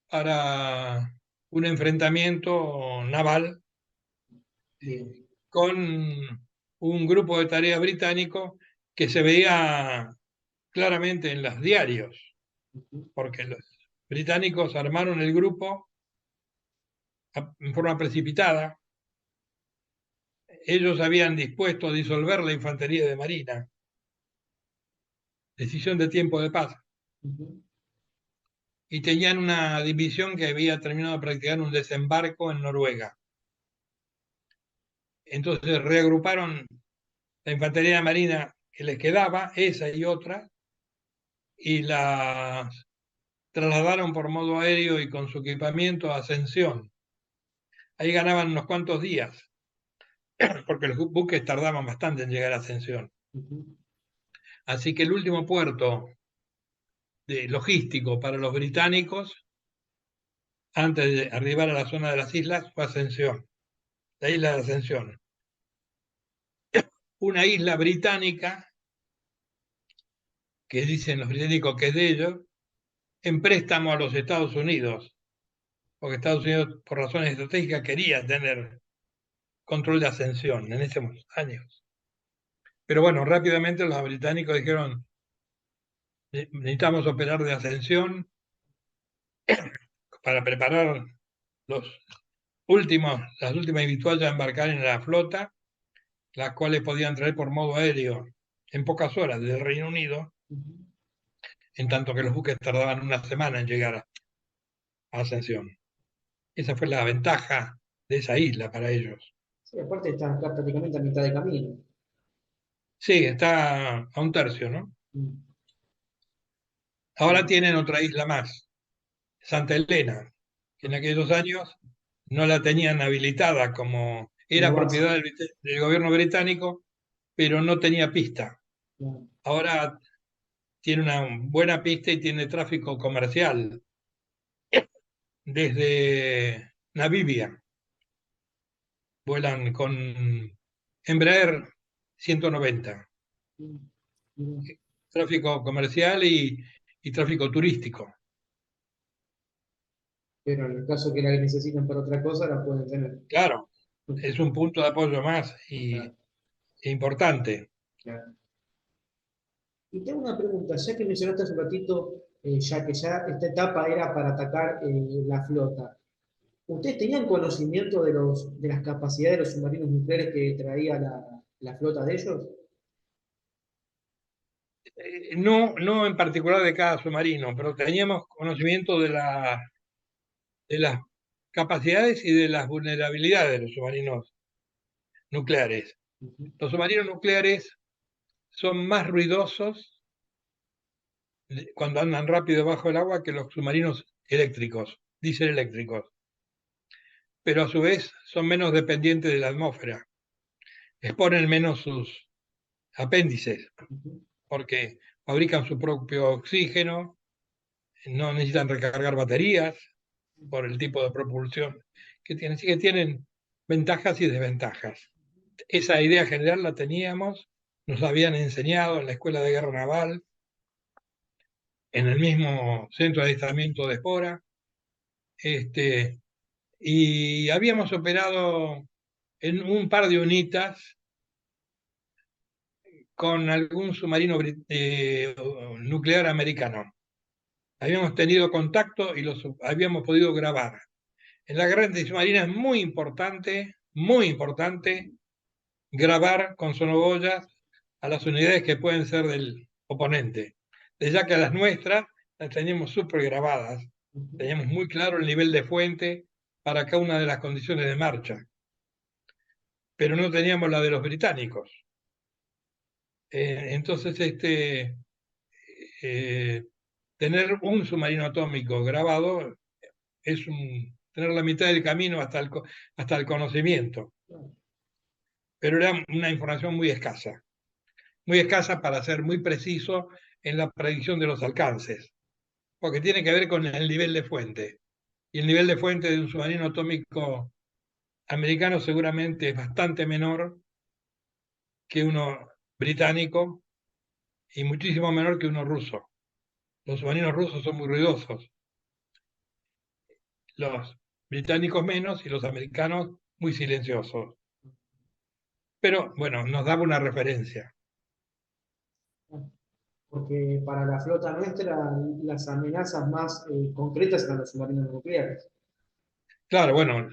para un enfrentamiento naval Bien. con un grupo de tarea británico que se veía claramente en los diarios, porque los británicos armaron el grupo en forma precipitada. Ellos habían dispuesto a disolver la infantería de marina, decisión de tiempo de paz, y tenían una división que había terminado de practicar un desembarco en Noruega. Entonces reagruparon la infantería marina que les quedaba, esa y otra, y la trasladaron por modo aéreo y con su equipamiento a Ascensión. Ahí ganaban unos cuantos días, porque los buques tardaban bastante en llegar a Ascensión. Así que el último puerto logístico para los británicos, antes de arribar a la zona de las islas, fue Ascensión, la isla de Ascensión. Una isla británica, que dicen los británicos que es de ellos, en préstamo a los Estados Unidos, porque Estados Unidos, por razones estratégicas, quería tener control de Ascensión en esos años. Pero bueno, rápidamente los británicos dijeron, necesitamos operar de Ascensión para preparar las últimas victuallas a embarcar en la flota, las cuales podían traer por modo aéreo en pocas horas desde el Reino Unido, en tanto que los buques tardaban una semana en llegar a Ascensión. Esa fue la ventaja de esa isla para ellos. Sí, aparte están acá prácticamente a mitad de camino. Sí, está a un tercio, ¿no? Ahora tienen otra isla más, Santa Elena, que en aquellos años no la tenían habilitada como Como era base. propiedad del gobierno británico, pero no tenía pista. Claro. Ahora tiene una buena pista y tiene tráfico comercial desde Namibia. Vuelan con Embraer 190. Mirá. Tráfico comercial y tráfico turístico. Pero en el caso que la necesiten para otra cosa, la pueden tener. Claro, es un punto de apoyo más Claro, e importante. claro. Y tengo una pregunta, ya que mencionaste hace un ratito, ya que ya esta etapa era para atacar la flota. ¿Ustedes tenían conocimiento de las capacidades de los submarinos nucleares que traía la flota de ellos? No, no en particular de cada submarino, pero teníamos conocimiento de las capacidades y de las vulnerabilidades de los submarinos nucleares. Ujú. Los submarinos nucleares son más ruidosos cuando andan rápido bajo el agua que los submarinos eléctricos, diésel eléctricos, pero a su vez son menos dependientes de la atmósfera, exponen menos sus apéndices, Ujú. porque fabrican su propio oxígeno, no necesitan recargar baterías por el tipo de propulsión que tienen. Así que tienen ventajas y desventajas. Esa idea general la teníamos, nos habían enseñado en la Escuela de Guerra Naval, en el mismo centro de adiestramiento de Espora, y habíamos operado en un par de unitas con algún submarino nuclear americano. Habíamos tenido contacto y los habíamos podido grabar. En la guerra antisubmarina es muy importante grabar con sonoboyas a las unidades que pueden ser del oponente. De ya que a las nuestras las teníamos súper grabadas, Ujú. teníamos muy claro el nivel de fuente para cada una de las condiciones de marcha, pero no teníamos la de los británicos. Entonces, tener un submarino atómico grabado es tener la mitad del camino hasta el conocimiento, Claro. pero era una información muy escasa para ser muy preciso en la predicción de los alcances, porque tiene que ver con el nivel de fuente. Y el nivel de fuente de un submarino atómico americano seguramente es bastante menor que uno británico y muchísimo menor que uno ruso. Los submarinos rusos son muy ruidosos, los británicos menos y los americanos muy silenciosos. Pero bueno, nos daba una referencia. Porque para la flota nuestra, las amenazas más concretas eran los submarinos nucleares. Claro, bueno,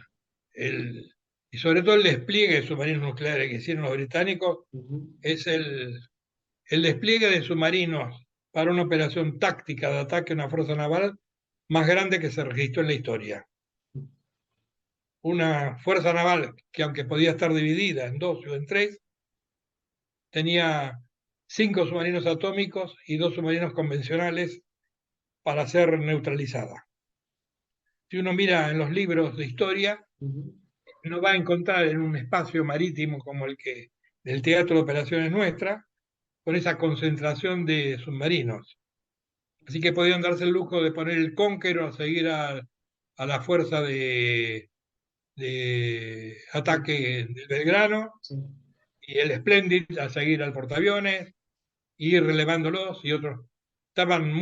el, y sobre todo el despliegue de submarinos nucleares que hicieron los británicos Ujú. es el despliegue de submarinos para una operación táctica de ataque a una fuerza naval más grande que se registró en la historia. Una fuerza naval que, aunque podía estar dividida en dos o en tres, tenía 5 submarinos atómicos y 2 submarinos convencionales para ser neutralizada. Si uno mira en los libros de historia, Ujú. no va a encontrar en un espacio marítimo como el que del Teatro de Operaciones Nuestra, con esa concentración de submarinos. Así que podían darse el lujo de poner el Conqueror a seguir a la fuerza de ataque del Belgrano Sí. y el Splendid a seguir al portaaviones, y ir relevándolos y otros. Estaban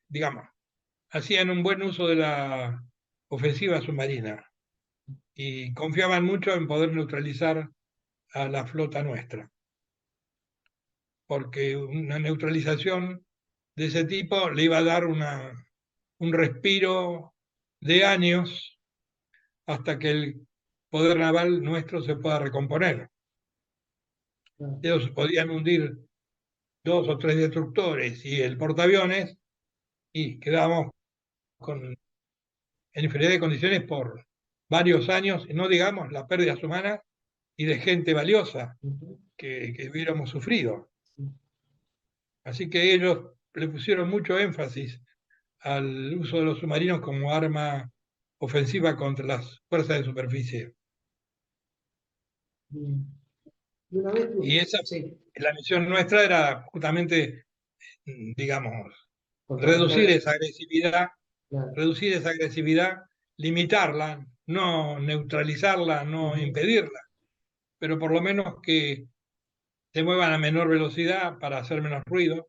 digamos, hacían un buen uso de la ofensiva submarina y confiaban mucho en poder neutralizar a la flota nuestra, porque una neutralización de ese tipo le iba a dar un respiro de años hasta que el poder naval nuestro se pueda recomponer. Claro. Ellos podían hundir 2 o 3 destructores y el portaaviones y quedábamos en inferioridad de condiciones por varios años, y no digamos las pérdidas humanas y de gente valiosa Ujú. que hubiéramos sufrido. Sí. Así que ellos le pusieron mucho énfasis al uso de los submarinos como arma ofensiva contra las fuerzas de superficie. Bien. Y una vez Y tú, esa, sí, la misión nuestra era justamente, digamos, contrarrestar, claro. reducir esa agresividad, limitarla, no neutralizarla, no Ujú, impedirla, pero por lo menos que se muevan a menor velocidad para hacer menos ruido,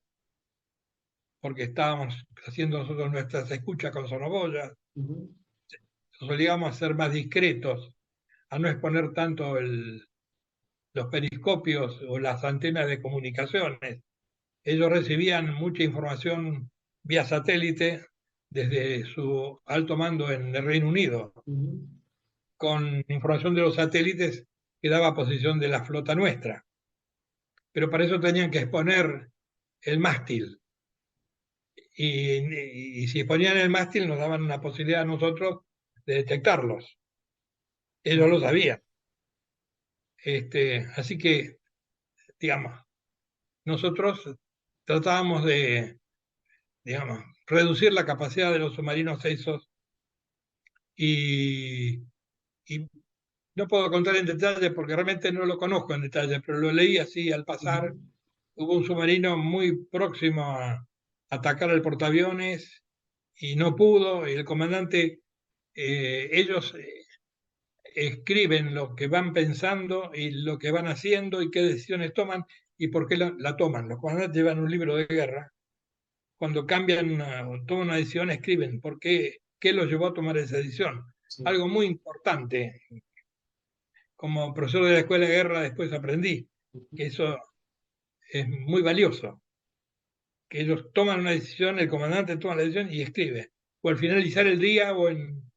porque estábamos haciendo nosotros nuestras escuchas con sonoboyas, ujú, nos obligamos a ser más discretos, a no exponer tanto los periscopios o las antenas de comunicaciones. Ellos recibían mucha información vía satélite desde su alto mando en el Reino Unido, ujú, con información de los satélites que daba posición de la flota nuestra. Pero para eso tenían que exponer el mástil. Y si exponían el mástil nos daban una posibilidad a nosotros de detectarlos. Ellos lo ujú, sabían. Así que, digamos, nosotros tratábamos de, digamos, reducir la capacidad de los submarinos esos y, y no puedo contar en detalle porque realmente no lo conozco en detalle, pero lo leí así al pasar. ujú, Hubo un submarino muy próximo a atacar el portaaviones y no pudo, y el comandante, ellos escriben lo que van pensando y lo que van haciendo y qué decisiones toman y por qué la toman. Los comandantes llevan un libro de guerra. Cuando cambian o toman una decisión, escriben por qué los llevó a tomar esa decisión. sí, Algo muy importante, como profesor de la escuela de guerra después aprendí, ujú, que eso es muy valioso, que ellos toman una decisión, el comandante toma la decisión y escribe, o al finalizar el día o en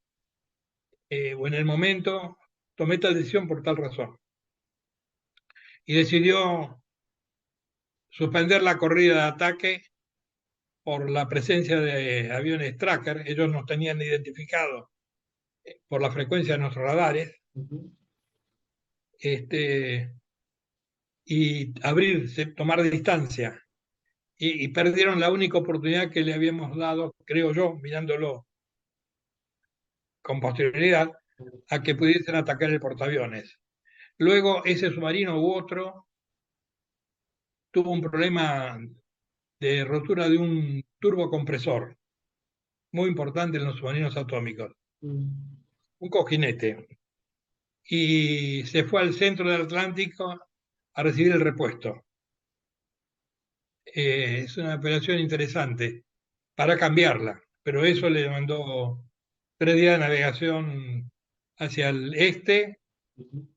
el momento, tomé tal decisión por tal razón. Y decidió suspender la corrida de ataque por la presencia de aviones tracker. Ellos nos tenían identificados por la frecuencia de nuestros radares, ujú, y abrirse, tomar distancia. Y perdieron la única oportunidad que le habíamos dado, creo yo, mirándolo con posterioridad, a que pudiesen atacar el portaaviones. Luego, ese submarino u otro tuvo un problema de rotura de un turbocompresor, muy importante en los submarinos atómicos, mm, un cojinete, y se fue al centro del Atlántico a recibir el repuesto. Es una operación interesante para cambiarla, pero eso le mandó 3 días de navegación hacia el este, ujú,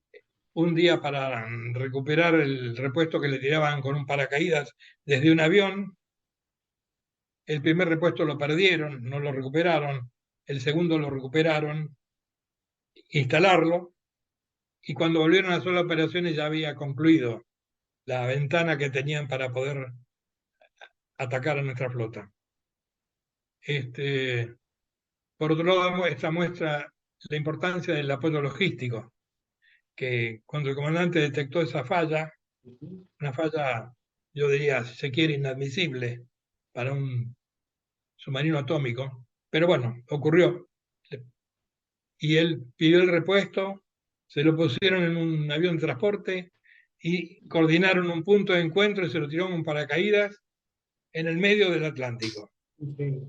un día para recuperar el repuesto que le tiraban con un paracaídas desde un avión. El primer repuesto lo perdieron, no lo recuperaron, el segundo lo recuperaron, instalarlo, y cuando volvieron a hacer las operaciones ya había concluido la ventana que tenían para poder atacar a nuestra flota. Este, por otro lado, esta muestra la importancia del apoyo logístico, que cuando el comandante detectó esa falla, ujú, una falla, yo diría, si se quiere, inadmisible para un submarino atómico, pero bueno, ocurrió. Y él pidió el repuesto, se lo pusieron en un avión de transporte y coordinaron un punto de encuentro y se lo tiraron en paracaídas en el medio del Atlántico. increíble,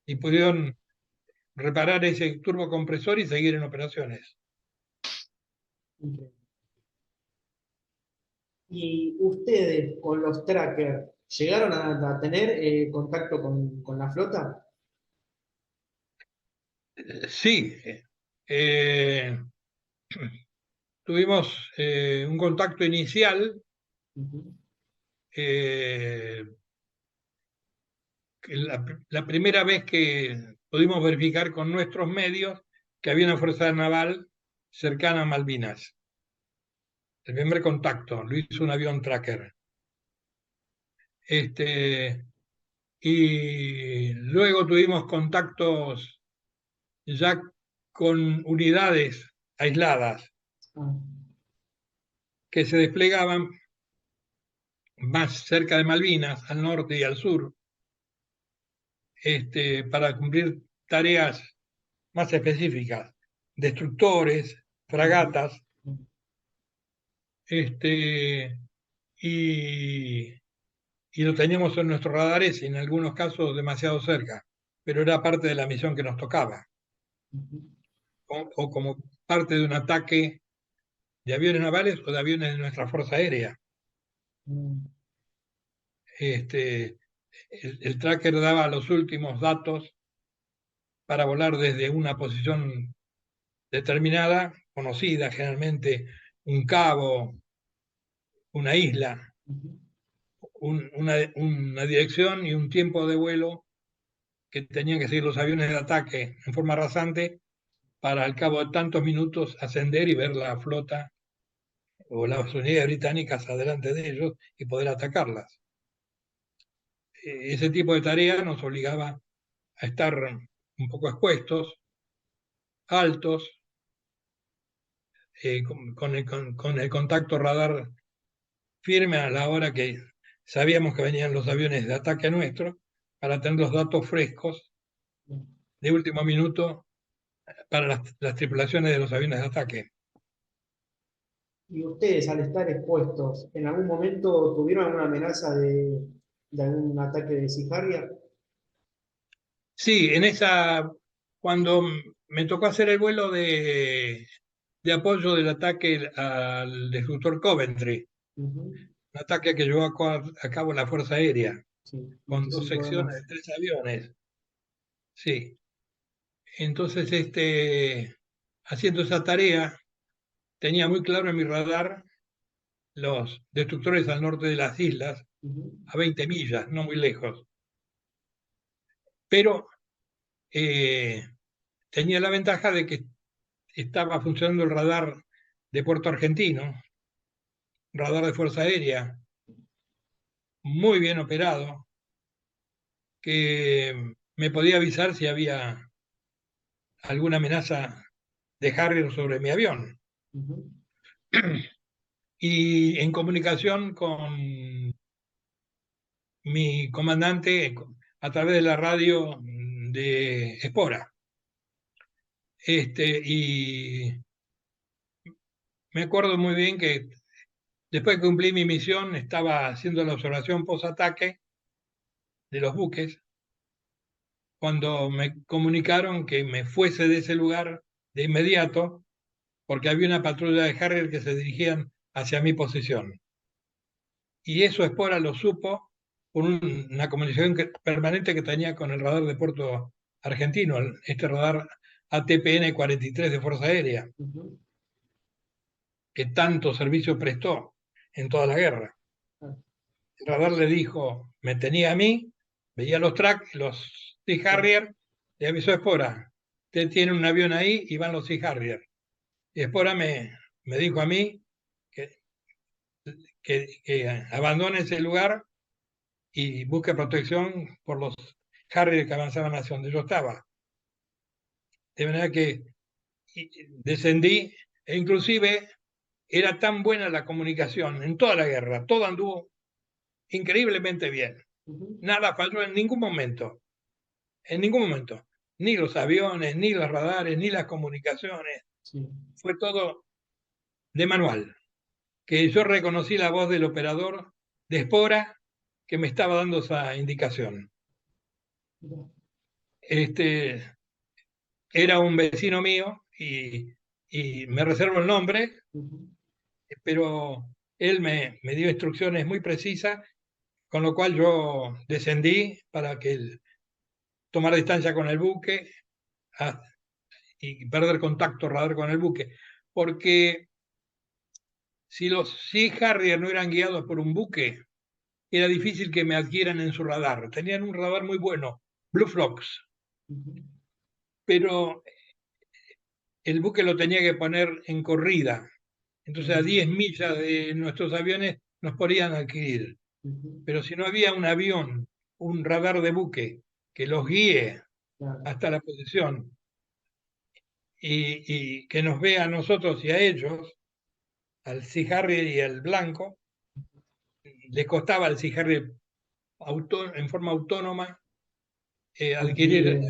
Y pudieron reparar ese turbocompresor y seguir en operaciones. increíble. ¿Y ustedes con los trackers llegaron a tener contacto con la flota? Sí, eh, tuvimos un contacto inicial, Ujú, eh, que la primera vez que pudimos verificar con nuestros medios que había una fuerza naval cercana a Malvinas. El primer contacto lo hizo un avión tracker. Este, y luego tuvimos contactos ya con unidades aisladas ah, que se desplegaban más cerca de Malvinas, al norte y al sur, para cumplir tareas más específicas, destructores, ujú, fragatas, ujú, este, y, y lo teníamos en nuestros radares y en algunos casos demasiado cerca, pero era parte de la misión que nos tocaba, o como parte de un ataque de aviones navales o de aviones de nuestra Fuerza Aérea. Este, el tracker daba los últimos datos para volar desde una posición determinada, conocida generalmente, un cabo, una isla, una dirección y un tiempo de vuelo que tenían que seguir los aviones de ataque en forma rasante para al cabo de tantos minutos ascender y ver la flota o las unidades británicas adelante de ellos y poder atacarlas. Ese tipo de tarea nos obligaba a estar un poco expuestos, altos, con el contacto radar firme a la hora que sabíamos que venían los aviones de ataque nuestros, para tener los datos frescos de último minuto para las tripulaciones de los aviones de ataque. Y ustedes, al estar expuestos, ¿en algún momento tuvieron alguna amenaza de algún ataque de Sea Harrier? Sí, cuando me tocó hacer el vuelo de apoyo del ataque al destructor Coventry, Ujú. un ataque que llevó a cabo la Fuerza Aérea, Sí, con dos 25 de secciones de marzo. 3 aviones. Sí. Entonces, haciendo esa tarea, tenía muy claro en mi radar los destructores al norte de las islas, Ujú. a 20 millas, no muy lejos. Pero tenía la ventaja de que estaba funcionando el radar de Puerto Argentino, radar de Fuerza Aérea, muy bien operado, que me podía avisar si había alguna amenaza de Harrier sobre mi avión. Ujú. Y en comunicación con mi comandante a través de la radio de Espora. Y me acuerdo muy bien que después que cumplí mi misión, estaba haciendo la observación post-ataque de los buques, cuando me comunicaron que me fuese de ese lugar de inmediato, porque había una patrulla de Harrier que se dirigían hacia mi posición. Y eso Espora lo supo por una comunicación permanente que tenía con el radar de Puerto Argentino, este radar ATPN 43 de Fuerza Aérea, Ujú. que tanto servicio prestó en toda la guerra. Ah, El radar le dijo, me tenía a mí, veía los tracks, los Sea sí. Harrier, le avisó a Espora, usted tiene un avión ahí y van los Sea Harrier. Y Espora me dijo a mí que, que abandone ese lugar y busque protección por los Harrier que avanzaban hacia donde yo estaba. De manera que descendí e inclusive era tan buena la comunicación en toda la guerra, todo anduvo increíblemente bien. Ujú. Nada falló en ningún momento. Ni los aviones, ni los radares, ni las comunicaciones. Sí. Fue todo de manual. Que yo reconocí la voz del operador de Espora que me estaba dando esa indicación. Mirá. Este, Era un vecino mío y me reservo el nombre, Ujú. pero él me dio instrucciones muy precisas, con lo cual yo descendí para que él tomara distancia con el buque a, y perder contacto radar con el buque. Porque si los Sea Harrier no eran guiados por un buque, era difícil que me adquieran en su radar. Tenían un radar muy bueno, Blue Fox, Ujú. pero el buque lo tenía que poner en corrida. Entonces a 10 millas de nuestros aviones nos podían adquirir. Ujú. Pero si no había un avión, un radar de buque que los guíe Claro. hasta la posición y que nos vea a nosotros y a ellos, al Sea Harrier y al Blanco, les costaba al Sea Harrier en forma autónoma Adquirir, adquirir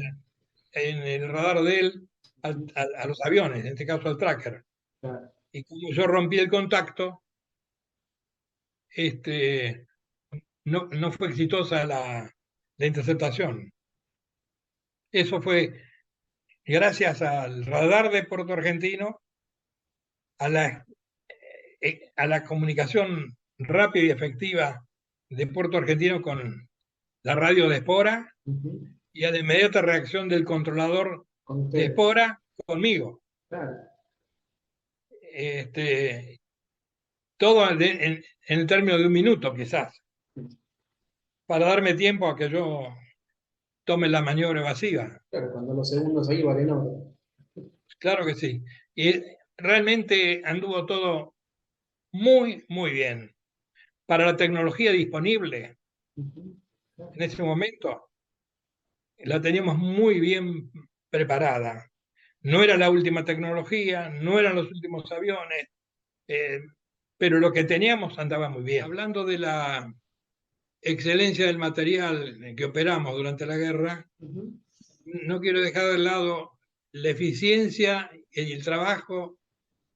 en el radar de él a los aviones, en este caso al tracker. claro. Y como yo rompí el contacto, no fue exitosa la interceptación. Eso fue gracias al radar de Puerto Argentino, a la comunicación rápida y efectiva de Puerto Argentino con la radio de Espora y a la inmediata reacción del controlador Con de ustedes. Espora conmigo. Claro. Todo en el término de un minuto, quizás, para darme tiempo a que yo tome la maniobra evasiva. Claro, cuando los segundos ahí valen oro. Claro que sí. Y realmente anduvo todo muy, muy bien. Para la tecnología disponible en ese momento, la teníamos muy bien preparada. No era la última tecnología, no eran los últimos aviones, pero lo que teníamos andaba muy bien. Hablando de la excelencia del material que operamos durante la guerra, no quiero dejar de lado la eficiencia y el trabajo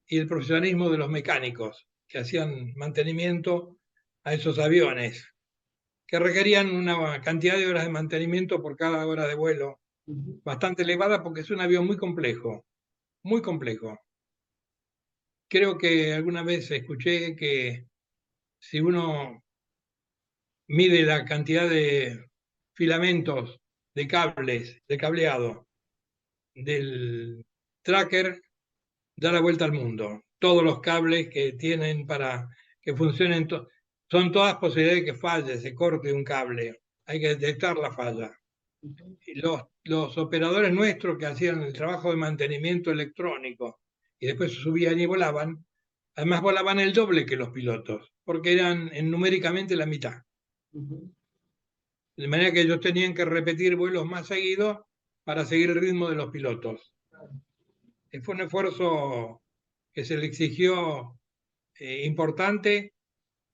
y el profesionalismo de los mecánicos que hacían mantenimiento a esos aviones, que requerían una cantidad de horas de mantenimiento por cada hora de vuelo bastante elevada porque es un avión muy complejo, muy complejo. Creo que alguna vez escuché que si uno mide la cantidad de filamentos, de cables, de cableado del tracker, da la vuelta al mundo. Todos los cables que tienen para que funcionen, son todas posibilidades de que falle, se corte un cable. Hay que detectar la falla. Y los operadores nuestros que hacían el trabajo de mantenimiento electrónico y después subían y volaban, además volaban el doble que los pilotos, porque eran numéricamente la mitad. De manera que ellos tenían que repetir vuelos más seguidos para seguir el ritmo de los pilotos. Fue un esfuerzo que se le exigió importante,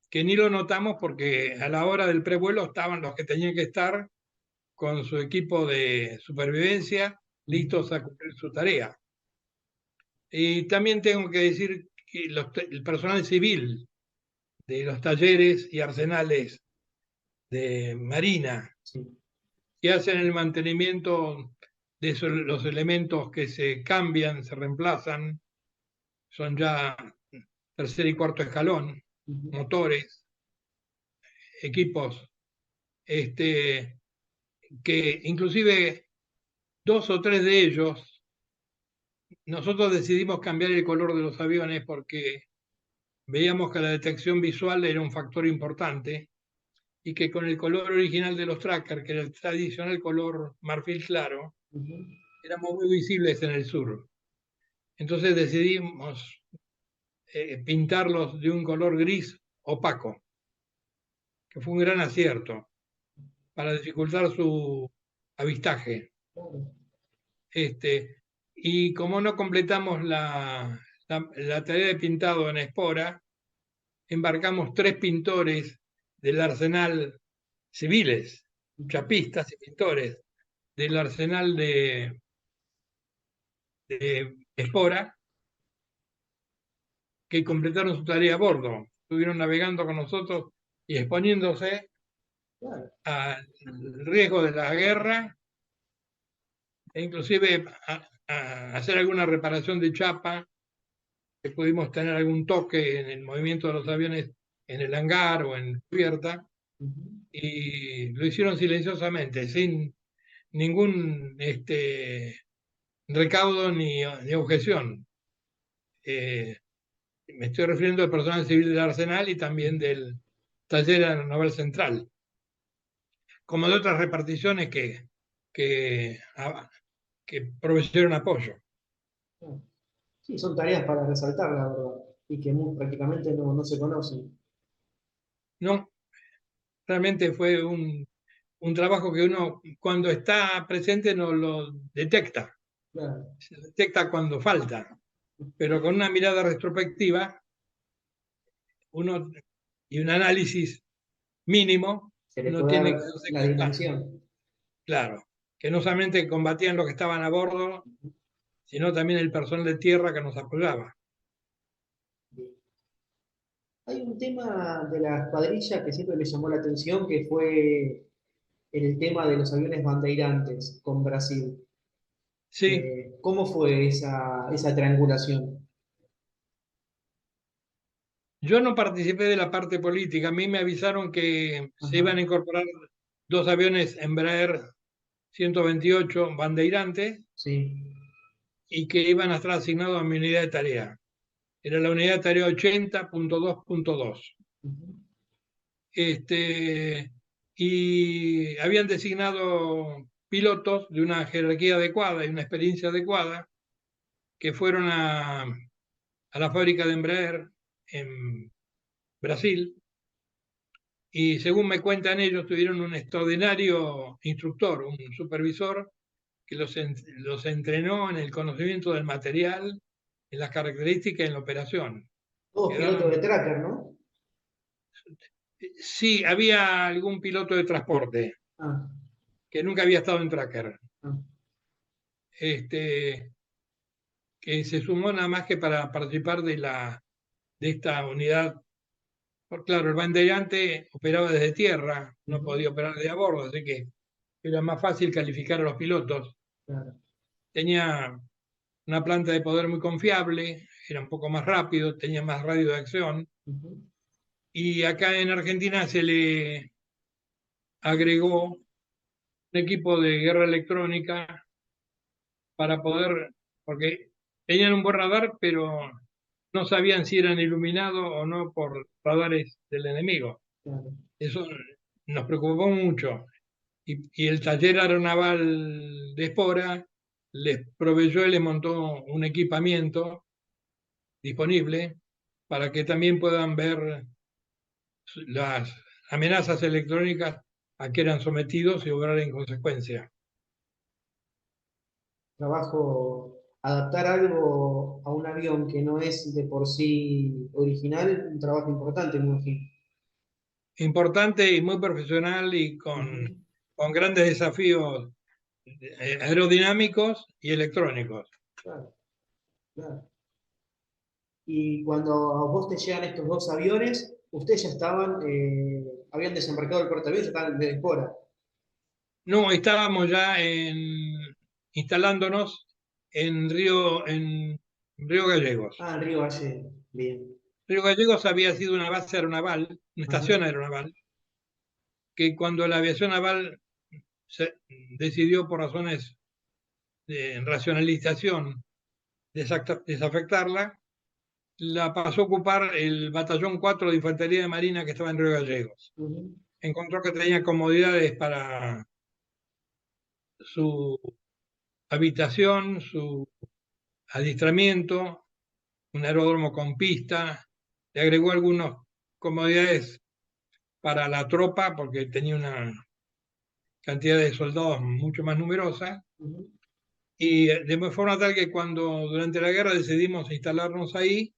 que ni lo notamos porque a la hora del prevuelo estaban los que tenían que estar con su equipo de supervivencia listos a cumplir su tarea. Y también tengo que decir que el personal civil de los talleres y arsenales de Marina, que hacen el mantenimiento de los elementos que se cambian, se reemplazan, son ya tercer y cuarto escalón, motores, equipos, que inclusive 2 o 3 de ellos, nosotros decidimos cambiar el color de los aviones porque veíamos que la detección visual era un factor importante y que con el color original de los trackers, que era el tradicional color marfil claro, éramos muy visibles en el sur. Entonces decidimos pintarlos de un color gris opaco, que fue un gran acierto para dificultar su avistaje. Y como no completamos la tarea de pintado en Espora, embarcamos 3 pintores del arsenal civiles, chapistas y pintores del arsenal de Espora, que completaron su tarea a bordo. Estuvieron navegando con nosotros y exponiéndose al riesgo de la guerra e inclusive a hacer alguna reparación de chapa, que pudimos tener algún toque en el movimiento de los aviones en el hangar o en cubierta, y lo hicieron silenciosamente, sin ningún recaudo ni objeción. Me estoy refiriendo al personal civil del Arsenal y también del taller aeronaval central, como de otras reparticiones que proveyeron apoyo. Sí, son tareas para resaltar, la verdad, y que prácticamente no se conocen. No, realmente fue un trabajo que uno cuando está presente no lo detecta. Claro. Se detecta cuando falta, pero con una mirada retrospectiva y un análisis mínimo, Se le uno puede tiene dar que darse la cuenta, dimensión. claro, que no solamente combatían los que estaban a bordo, sino también el personal de tierra que nos apoyaba. Hay un tema de la escuadrilla que siempre me llamó la atención, que fue el tema de los aviones bandeirantes con Brasil. Sí, ¿Cómo fue esa triangulación? yo no participé de la parte política. A mí me avisaron que se Ajá, iban a incorporar dos aviones Embraer 128 bandeirantes sí. y que iban a estar asignados a mi unidad de tarea. Era la unidad de tarea 80.2.2. Ujú. Y habían designado pilotos de una jerarquía adecuada y una experiencia adecuada que fueron a la fábrica de Embraer en Brasil y según me cuentan ellos tuvieron un extraordinario instructor, un supervisor que los entrenó en el conocimiento del material, en las características y en la operación. Todos pilotos de Quedaron, tracker, ¿no? sí, había algún piloto de transporte Ah, que nunca había estado en Tracker, ah, este, que se sumó nada más que para participar de esta unidad. Claro, el bandeirante operaba desde tierra, no ujú, podía operar de a bordo, así que era más fácil calificar a los pilotos. claro, Tenía una planta de poder muy confiable, era un poco más rápido, tenía más radio de acción. ujú. Y acá en Argentina se le agregó un equipo de guerra electrónica para poder, porque tenían un buen radar, pero no sabían si eran iluminados o no por radares del enemigo. Claro. Eso nos preocupó mucho. Y el taller aeronaval de Espora les proveyó y les montó un equipamiento disponible para que también puedan ver las amenazas electrónicas a que eran sometidos y obrar en consecuencia. Trabajo, adaptar algo a un avión que no es de por sí original, un trabajo importante, me imagino. Importante y muy profesional y Ujú, con grandes desafíos aerodinámicos y electrónicos. claro, claro. Y cuando a vos te llegan estos dos aviones, ustedes ya estaban, habían desembarcado el portaaviones, ya estaban de Espora. No, estábamos ya instalándonos en Río Gallegos. Ah, en Río Valle, bien. Río Gallegos había sido una base aeronaval, una Ajá, estación aeronaval, que cuando la aviación naval se decidió por razones de racionalización desafectarla, la pasó a ocupar el Batallón 4 de Infantería de Marina que estaba en Río Gallegos. ujú, Encontró que tenía comodidades para su habitación, su adiestramiento, un aeródromo con pista, le agregó algunas comodidades para la tropa porque tenía una cantidad de soldados mucho más numerosa ujú, y de forma tal que cuando durante la guerra decidimos instalarnos ahí,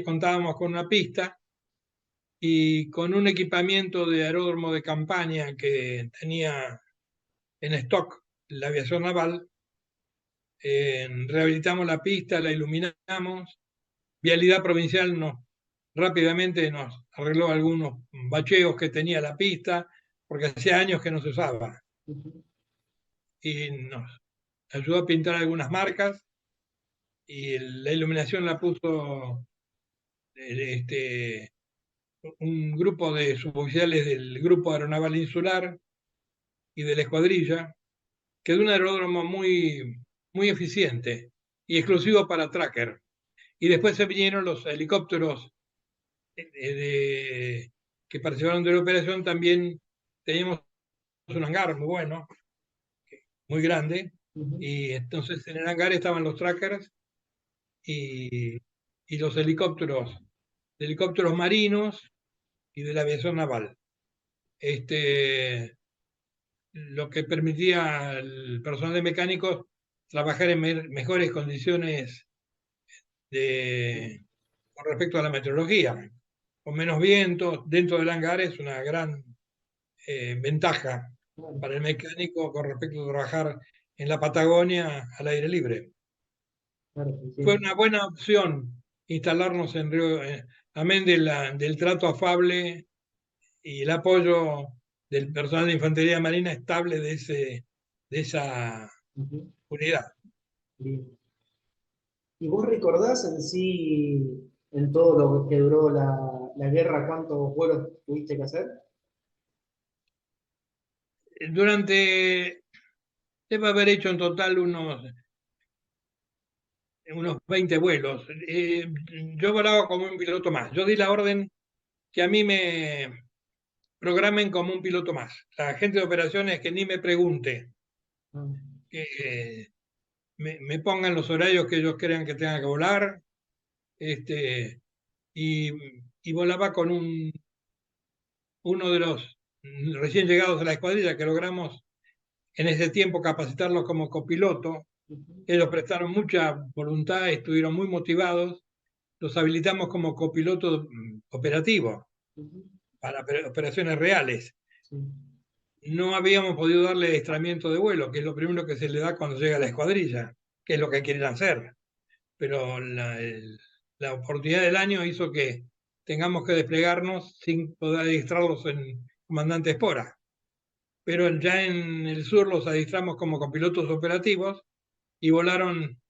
contábamos con una pista y con un equipamiento de aeródromo de campaña que tenía en stock la aviación naval. Rehabilitamos la pista, la iluminamos. Vialidad Provincial rápidamente nos arregló algunos bacheos que tenía la pista, porque hacía años que no se usaba. ujú. Y nos ayudó a pintar algunas marcas y la iluminación la puso este, un grupo de suboficiales del Grupo Aeronaval Insular y de la Escuadrilla, que es un aeródromo muy eficiente y exclusivo para tracker. Y después se vinieron los helicópteros que participaron de la operación, también teníamos un hangar muy bueno, muy grande, Ujú. y entonces en el hangar estaban los trackers y, y los helicópteros marinos y de la aviación naval. Lo que permitía al personal de mecánicos trabajar en mejores condiciones con respecto a la meteorología, con menos viento, dentro del hangar es una gran ventaja Claro, para el mecánico con respecto a trabajar en la Patagonia al aire libre. claro, Fue entiendo. una buena opción instalarnos en Río, amén del trato afable y el apoyo del personal de Infantería Marina estable de esa Ujú. unidad. Bien. ¿Y vos recordás en sí, en todo lo que duró la guerra, cuántos vuelos tuviste que hacer? Debo haber hecho en total unos 20 vuelos. Yo volaba como un piloto más. Yo di la orden que a mí me programen como un piloto más. La gente de operaciones que ni me pregunte, Ah, que me pongan los horarios que ellos crean que tenga que volar, este, y, y volaba con uno de los recién llegados a la escuadrilla que logramos en ese tiempo capacitarlos como copiloto. ujú, Ellos prestaron mucha voluntad, estuvieron muy motivados, los habilitamos como copiloto operativo ujú, para operaciones reales. sí, No habíamos podido darle adiestramiento de vuelo, que es lo primero que se le da cuando llega a la escuadrilla, que es lo que quieren hacer. Pero la oportunidad del año hizo que tengamos que desplegarnos sin poder adiestrarlos en comandante Espora. Pero ya en el sur los adiestramos como copilotos operativos y volaron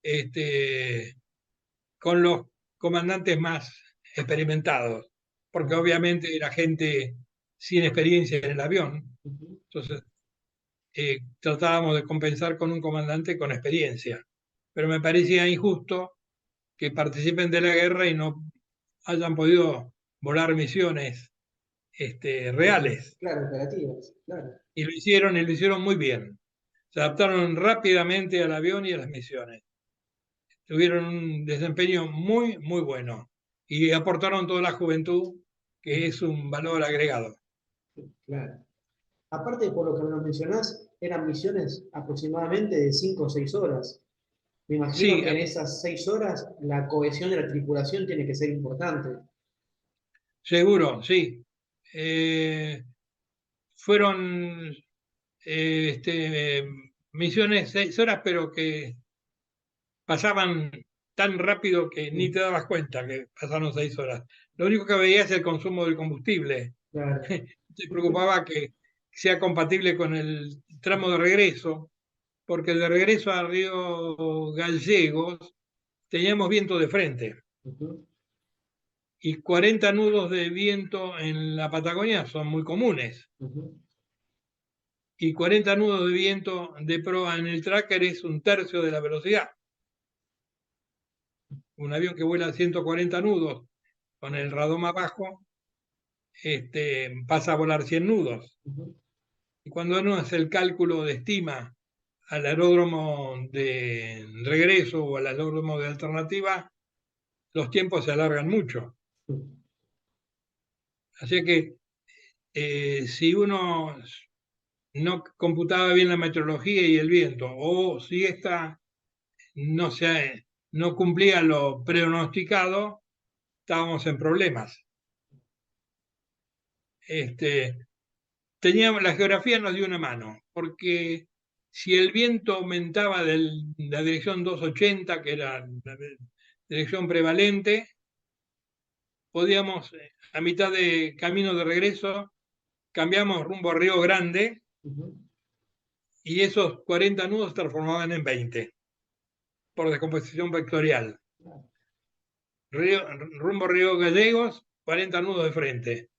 este, con los comandantes más experimentados, porque claro, obviamente era gente sin experiencia en el avión. ujú, Entonces tratábamos de compensar con un comandante con experiencia. Pero me parecía injusto que participen de la guerra y no hayan podido volar misiones reales. claro, operativas, claro. Y lo hicieron muy bien. Se adaptaron rápidamente al avión y a las misiones. Tuvieron un desempeño muy, muy bueno. Y aportaron toda la juventud, que Ujú, es un valor agregado. claro. Aparte, por lo que nos mencionás, eran misiones aproximadamente de 5 o 6 horas. Me imagino Sí, que en esas 6 horas la cohesión de la tripulación tiene que ser importante. seguro, sí. Eh, fueron misiones 6 horas, pero que pasaban tan rápido que ni Sí, te dabas cuenta que pasaron 6 horas. Lo único que veías es el consumo del combustible. claro. Te preocupaba que sea compatible con el tramo de regreso, porque de regreso a Río Gallegos teníamos viento de frente Ujú, y 40 nudos de viento en la Patagonia son muy comunes. ujú, Y 40 nudos de viento de proa en el tracker es un tercio de la velocidad. Un avión que vuela a 140 nudos con el radón abajo pasa a volar 100 nudos. ujú. Y cuando uno hace el cálculo de estima al aeródromo de regreso o al aeródromo de alternativa, los tiempos se alargan mucho. Así que si uno no computaba bien la meteorología y el viento, o si esta no cumplía lo pronosticado, estábamos en problemas. Este, la geografía nos dio una mano, porque si el viento aumentaba de la dirección 280, que era la dirección prevalente, podíamos, a mitad de camino de regreso, cambiamos rumbo a Río Grande Ujú, y esos 40 nudos se transformaban en 20 por descomposición vectorial. claro, Rumbo a Río Gallegos, 40 nudos de frente.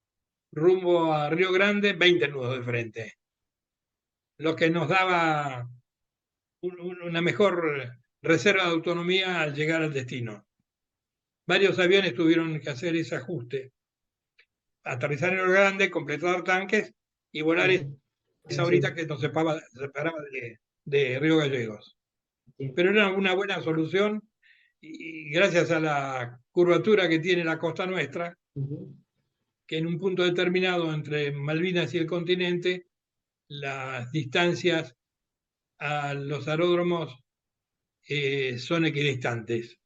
Rumbo a Río Grande, 20 nudos de frente. Lo que nos daba una mejor reserva de autonomía al llegar al destino. Varios aviones tuvieron que hacer ese ajuste, aterrizar en Río Grande, completar tanques y volar ujú. esa Sí, horita que nos separaba de Río Gallegos. entiendo. Pero era una buena solución y gracias a la curvatura que tiene la costa nuestra, Ujú, que en un punto determinado entre Malvinas y el continente, las distancias a los aeródromos son equidistantes.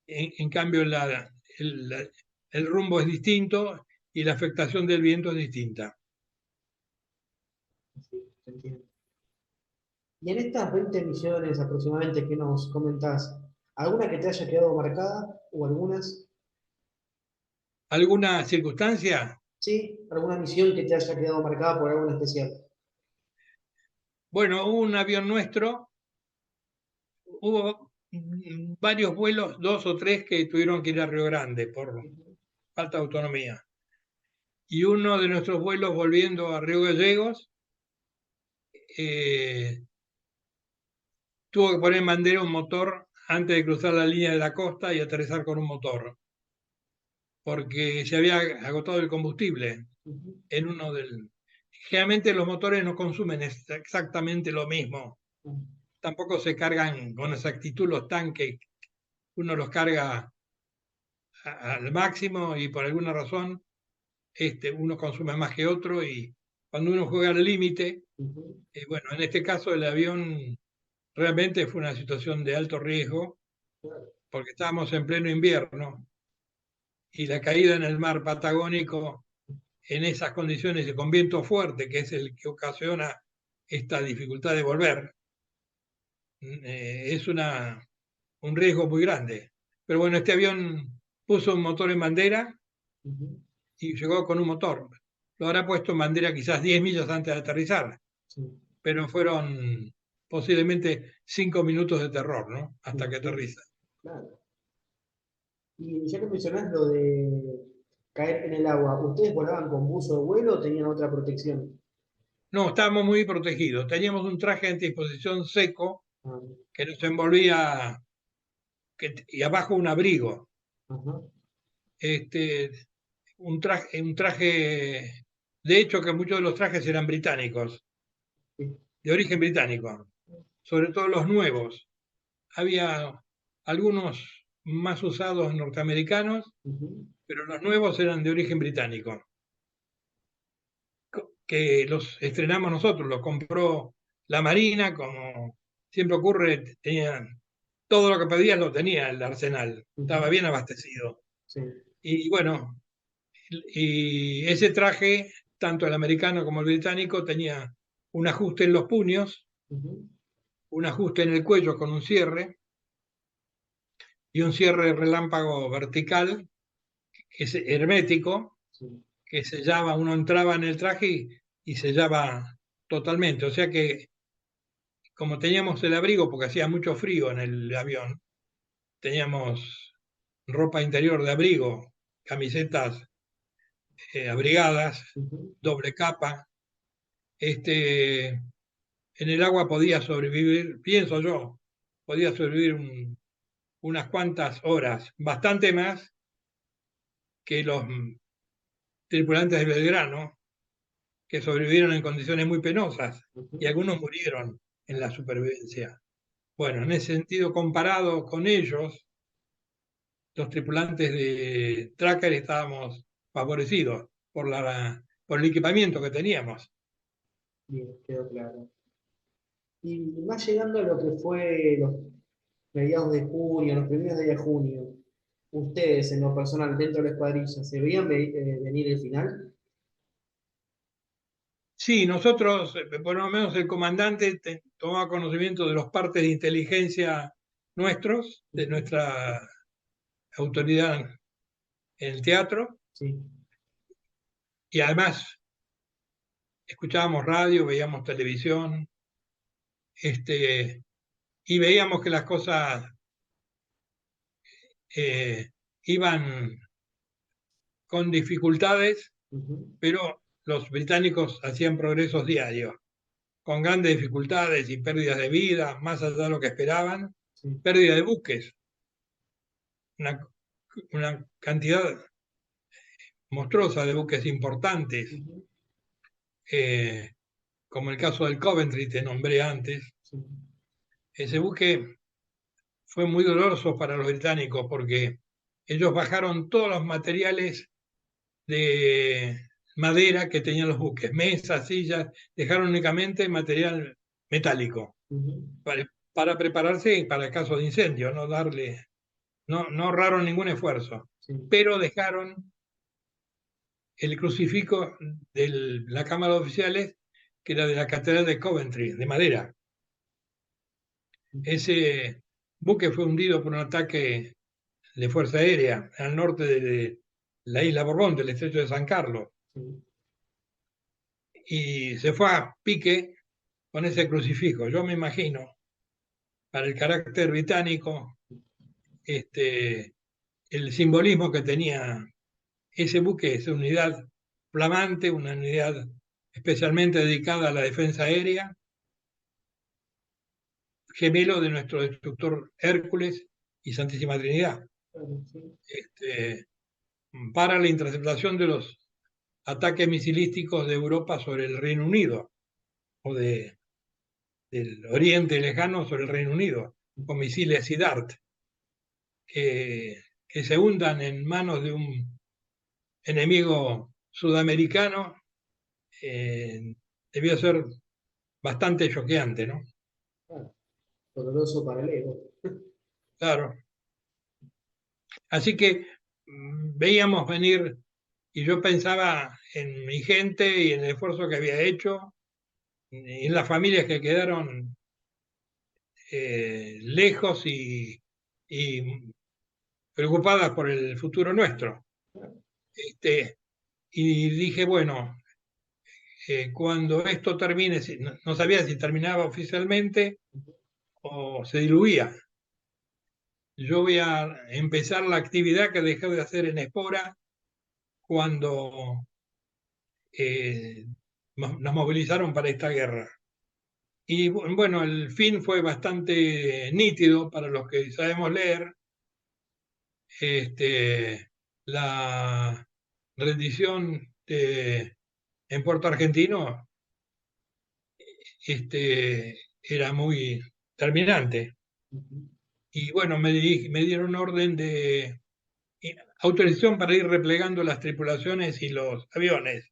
En cambio, el rumbo es distinto y la afectación del viento es distinta. sí, entiendo. Y en estas 20 misiones aproximadamente que nos comentás, ¿Alguna que te haya quedado marcada o algunas? ¿Alguna circunstancia? Sí, ¿alguna misión que te haya quedado marcada por algo en especial? Bueno, hubo un avión nuestro, hubo varios vuelos, 2 o 3 que tuvieron que ir a Río Grande por Ujú, falta de autonomía. Y uno de nuestros vuelos volviendo a Río Gallegos, eh, tuvo que poner en bandera un motor antes de cruzar la línea de la costa y aterrizar con un motor, porque se había agotado el combustible ujú, en uno del... Generalmente los motores no consumen exactamente lo mismo, ujú, tampoco se cargan con exactitud los tanques, uno los carga al máximo y por alguna razón uno consume más que otro y cuando uno juega al límite, ujú. bueno, en este caso el avión realmente fue una situación de alto riesgo Claro. porque estábamos en pleno invierno y la caída en el mar Patagónico en esas condiciones y con viento fuerte, que es el que ocasiona esta dificultad de volver, es un riesgo muy grande. Pero bueno, este avión puso un motor en bandera Ujú, y llegó con un motor. Lo habrá puesto en bandera quizás 10 millas antes de aterrizar, sí, pero fueron posiblemente 5 minutos de terror, ¿no? me Hasta que imagino. aterriza. Claro. Y ya que mencionás lo de caer en el agua, ¿ustedes volaban con buzo de vuelo o tenían otra protección? No, estábamos muy protegidos. Teníamos un traje antidisposición seco Ah, que nos envolvía y abajo un abrigo. ajá, Este, un traje, de hecho que muchos de los trajes eran británicos, sí, de origen británico, sobre todo los nuevos. Había algunos más usados norteamericanos, ujú, pero los nuevos eran de origen británico, que los estrenamos nosotros, los compró la Marina, como siempre ocurre, tenían todo lo que pedían lo tenía el arsenal, estaba ujú, bien abastecido. sí, Y bueno, y ese traje, tanto el americano como el británico, tenía un ajuste en los puños, ujú, un ajuste en el cuello con un cierre y un cierre relámpago vertical, que es hermético, sí, que sellaba, uno entraba en el traje y sellaba totalmente. O sea que como teníamos el abrigo, porque hacía mucho frío en el avión, teníamos ropa interior de abrigo, camisetas abrigadas, ujú, doble capa. Este, en el agua podía sobrevivir, pienso yo, podía sobrevivir unas cuantas horas, bastante más que los tripulantes de Belgrano, que sobrevivieron en condiciones muy penosas y ujú. algunos murieron en la supervivencia. Bueno, en ese sentido, comparado con ellos, los tripulantes de Tracker estábamos favorecidos por el equipamiento que teníamos. Bien, quedó claro. Y más llegando a lo que fue los mediados de junio, los primeros días de junio, ustedes en lo personal, dentro de la escuadrilla, ¿se veían venir el final? Sí, nosotros, por lo menos el comandante tomaba conocimiento de los partes de inteligencia nuestros, de Ujú, nuestra autoridad en el teatro, sí, y además escuchábamos radio, veíamos televisión, y veíamos que las cosas eh, iban con dificultades, ujú, pero los británicos hacían progresos diarios, con grandes dificultades y pérdidas de vida, más allá de lo que esperaban, sí, pérdida de buques, una, una cantidad monstruosa de buques importantes, ujú, eh, como el caso del Coventry, te nombré antes. sí, Ese buque fue muy doloroso para los británicos porque ellos bajaron todos los materiales de madera que tenían los buques, mesas, sillas, dejaron únicamente material metálico ujú, para prepararse para el caso de incendio, no ahorraron ningún esfuerzo, sí, pero dejaron el crucifijo de la Cámara de Oficiales, que era de la Catedral de Coventry, de madera. ujú, Ese buque fue hundido por un ataque de Fuerza Aérea al norte de la isla Borbón, del estrecho de San Carlos. Sí. Y se fue a pique con ese crucifijo. Yo me imagino, para el carácter británico, el simbolismo que tenía ese buque, esa unidad flamante, una unidad especialmente dedicada a la defensa aérea, gemelo de nuestro destructor Hércules y Santísima Trinidad, Claro, sí. para la interceptación de los ataques misilísticos de Europa sobre el Reino Unido, o del Oriente Lejano sobre el Reino Unido, con misiles SIDART, que se hundan en manos de un enemigo sudamericano, debió ser bastante choqueante, ¿no? Claro. Doloroso para el ego. Claro. Así que veíamos venir, y yo pensaba en mi gente y en el esfuerzo que había hecho, y en las familias que quedaron lejos y preocupadas por el futuro nuestro. Y dije, bueno, cuando esto termine, no sabía si terminaba oficialmente o se diluía. Yo voy a empezar la actividad que dejé de hacer en Espora cuando nos movilizaron para esta guerra. Y bueno, el fin fue bastante nítido para los que sabemos leer. La rendición en Puerto Argentino era muy terminante. Y bueno, me dieron orden de autorización para ir replegando las tripulaciones y los aviones.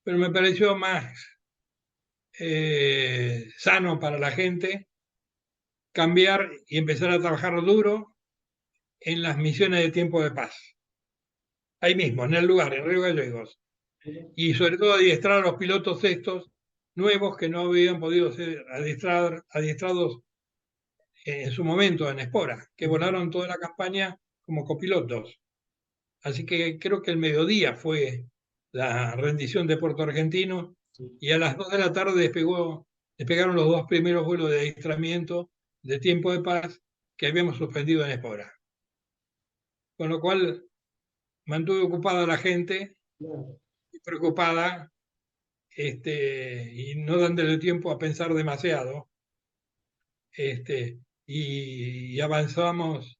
Pero me pareció más sano para la gente cambiar y empezar a trabajar duro en las misiones de tiempo de paz. Ahí mismo, en el lugar, en Río Gallegos. Y sobre todo adiestrar a los pilotos estos nuevos que no habían podido ser adiestrados en su momento en Espora, que volaron toda la campaña como copilotos. Así que creo que el mediodía fue la rendición de Puerto Argentino y a las 2 de la tarde despegaron los 2 primeros vuelos de adiestramiento de tiempo de paz que habíamos suspendido en Espora. Con lo cual mantuve ocupada a la gente, Claro. y preocupada, y no dándole tiempo a pensar demasiado, y avanzamos,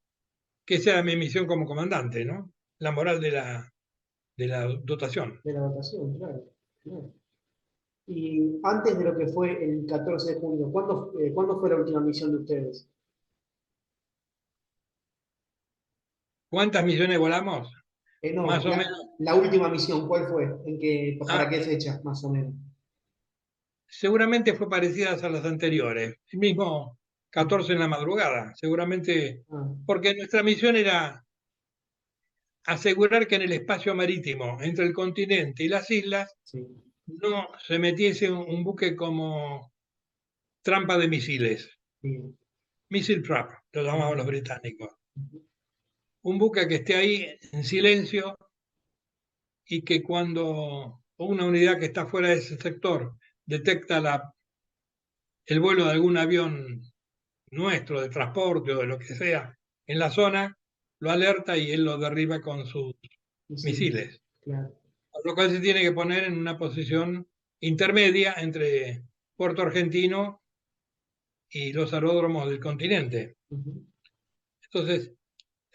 que esa era mi misión como comandante, ¿no? La moral de la dotación. De la votación, claro. Claro. Y antes de lo que fue el 14 de junio, ¿cuándo fue la última misión de ustedes? ¿Cuántas misiones volamos? No, Más o menos. la última misión, ¿cuál fue? ¿Para Ah, qué fecha, más o menos? seguramente fue parecidas a las anteriores. El mismo 14 en la madrugada, seguramente, Ah, porque nuestra misión era asegurar que en el espacio marítimo entre el continente y las islas sí. no se metiese un buque como trampa de misiles, Bien. missile trap, lo llamaban Ujú, los británicos. ujú, Un buque que esté ahí en silencio y que cuando una unidad que está fuera de ese sector detecta el vuelo de algún avión nuestro de transporte o de lo que sea en la zona, lo alerta y él lo derriba con sus misiles, misiles. claro. Por lo cual se tiene que poner en una posición intermedia entre Puerto Argentino y los aeródromos del continente. Ujú, Entonces,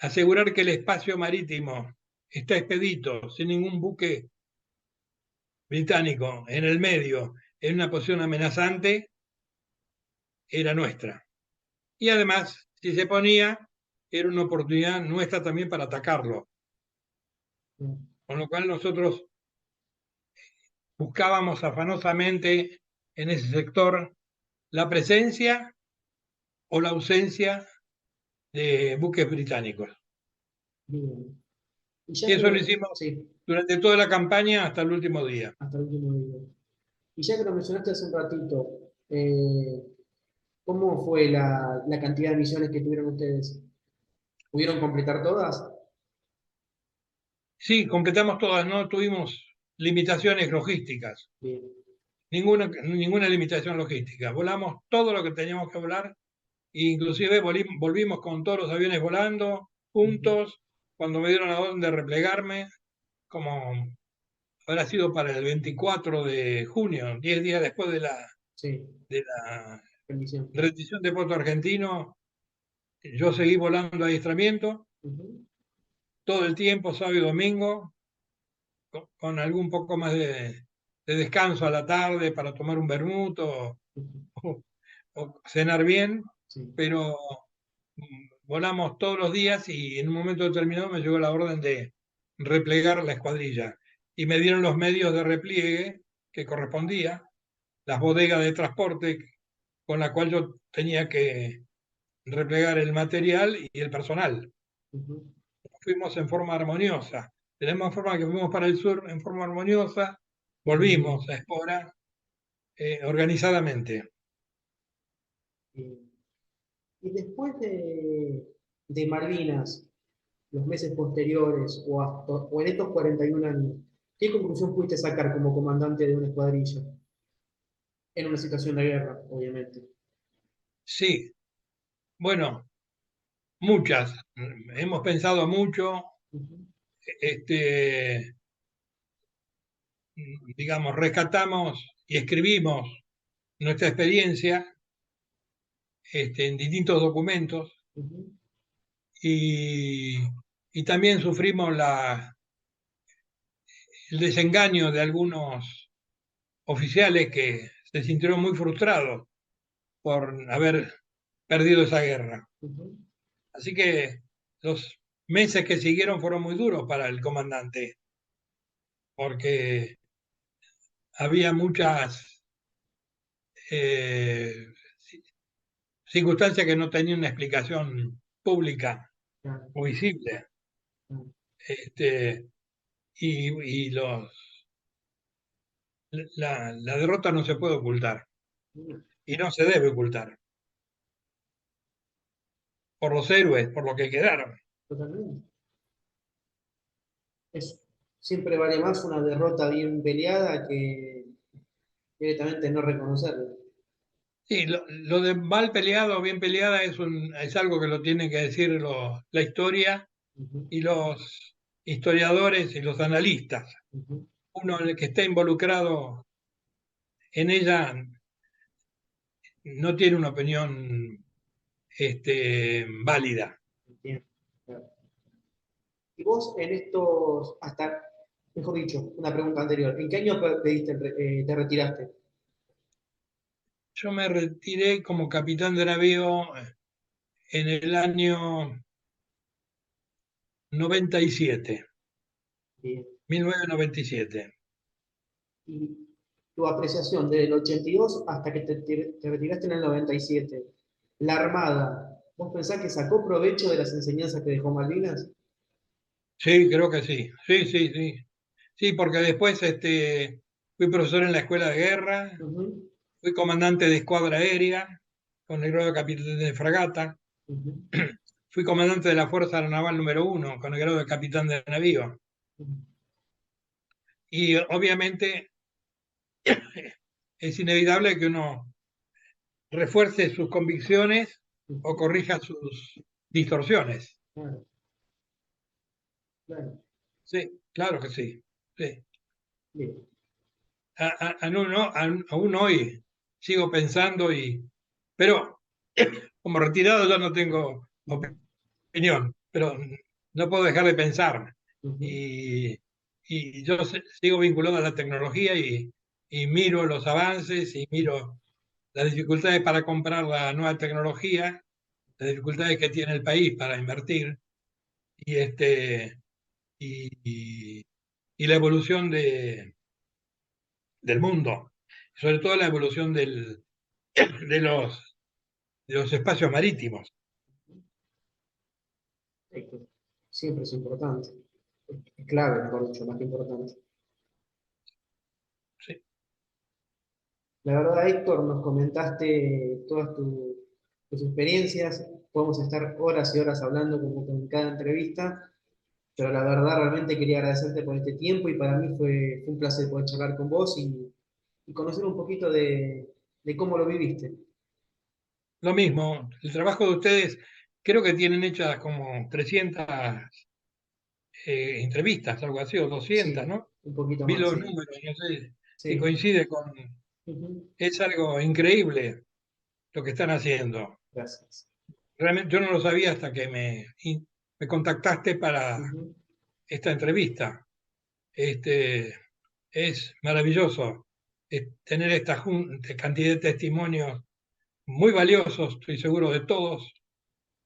asegurar que el espacio marítimo está expedito sin ningún buque británico en el medio, en una posición amenazante, era nuestra. Y además, si se ponía, era una oportunidad nuestra también para atacarlo. claro. Con lo cual nosotros buscábamos afanosamente en ese sector la presencia o la ausencia de buques británicos. Bien. Y Y ya eso lo que, hicimos sí, durante toda la campaña hasta el último día. hasta el último día. Y ya que lo mencionaste hace un ratito, eh, ¿Cómo fue la cantidad de misiones que tuvieron ustedes? ¿Pudieron completar todas? Sí, completamos todas, no tuvimos limitaciones logísticas, Bien. ninguna limitación logística. Volamos todo lo que teníamos que volar, e inclusive volvimos con todos los aviones volando Ujú. juntos, cuando me dieron la orden de replegarme, como habrá sido para el 24 de junio, 10 días después Sí, de la bendición. rendición de Puerto Argentino. Yo seguí volando a adiestramiento Ujú, todo el tiempo, sábado y domingo, con algún poco más de descanso a la tarde para tomar un vermut ujú. o- o cenar bien, Sí. pero volamos todos los días y en un momento determinado me llegó la orden de replegar la escuadrilla y me dieron los medios de repliegue que correspondía, las bodegas de transporte con la cual yo tenía que replegar el material y el personal. Ujú. Fuimos en forma armoniosa. De la misma forma que fuimos para el sur en forma armoniosa, Bien, volvimos a Espora organizadamente. bien. Y después de Malvinas, los meses posteriores o en estos 41 años, ¿qué conclusión pudiste sacar como comandante de una escuadrilla? En una situación de guerra, obviamente. Sí, bueno, muchas. Hemos pensado mucho, Ujú, este, digamos, rescatamos y escribimos nuestra experiencia en distintos documentos ujú, y, y también sufrimos el desengaño de algunos oficiales que se sintieron muy frustrados por haber perdido esa guerra. ujú. Así que los meses que siguieron fueron muy duros para el comandante, porque había muchas eh, circunstancias que no tenían una explicación pública Claro, o visible. claro. Este, y la derrota no se puede ocultar Bien, y no se debe ocultar por los héroes, por lo que quedaron. totalmente. Siempre vale más una derrota bien peleada que directamente no reconocerla. Sí, lo de mal peleado o bien peleada es algo que lo tienen que decir la historia Ujú, y los historiadores y los analistas. ujú. Uno el que está involucrado en ella no tiene una opinión válida. Entiendo, claro. Y vos en estos, hasta, mejor dicho, una pregunta anterior, ¿en qué año te retiraste? Yo me retiré como capitán de navío en el año 97, Bien. 1997. Y tu apreciación desde el 82 hasta que te retiraste en el 97, la Armada, ¿vos pensás que sacó provecho de las enseñanzas que dejó Malvinas? Sí, creo que sí. Sí, sí, sí. Sí, porque después fui profesor en la escuela de guerra, Ujú, fui comandante de escuadra aérea con el grado de capitán de fragata, ujú, fui comandante de la Fuerza Naval número 1 con el grado de capitán de navío. ujú. Y obviamente es inevitable que uno refuerce sus convicciones o Ujú. corrija sus distorsiones. Claro, claro. Sí, claro que sí. Sí. Bien. Aún hoy sigo pensando pero como retirado ya no tengo Ujú, opinión, pero no puedo dejar de pensar. ujú, Y, y yo sigo vinculado a la tecnología y miro los avances y miro las dificultades para comprar la nueva tecnología, las dificultades que tiene el país para invertir y, y, y- y la evolución del mundo, sobre todo la evolución de de los espacios marítimos. Esto siempre es importante. Es clave, mejor dicho, más que importante. Sí. La verdad, Héctor, nos comentaste todas tus experiencias. Podemos estar horas y horas hablando como con cada entrevista, pero la verdad realmente quería agradecerte por este tiempo y para mí fue un placer poder charlar con vos y conocer un poquito de cómo lo viviste. Lo mismo, el trabajo de ustedes, creo que tienen hechas como 300 entrevistas, algo así, o 200, Sí, ¿no? un poquito Vi más, los sí. números, no sé si Sí. coincide con... Ujú. Es algo increíble lo que están haciendo. Gracias. Realmente yo no lo sabía hasta que me contactaste para Ujú. esta entrevista. Este, es maravilloso tener esta cantidad de testimonios muy valiosos, estoy seguro de todos.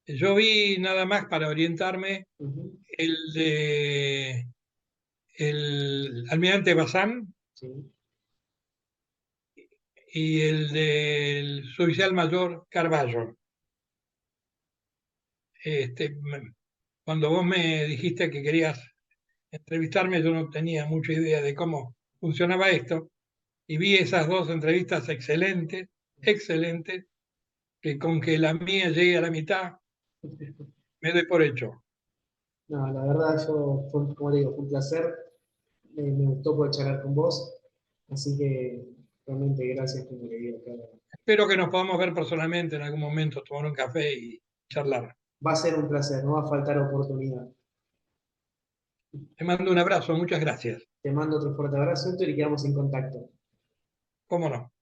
Yo vi nada más para orientarme Ujú. el de el almirante Bazán Sí. y el del suboficial mayor Carballo. Cuando vos me dijiste que querías entrevistarme, yo no tenía mucha idea de cómo funcionaba esto, y vi esas dos entrevistas excelentes, excelentes, que con que la mía llegue a la mitad, me doy por hecho. No, la verdad, como le digo, fue un placer. Me gustó poder charlar con vos. Así que realmente gracias, como le digo. Espero que nos podamos ver personalmente en algún momento, tomar un café y charlar. Va a ser un placer, no va a faltar oportunidad. Te mando un abrazo, muchas gracias. Te mando otro fuerte abrazo, Héctor, y quedamos en contacto. ¿Cómo no?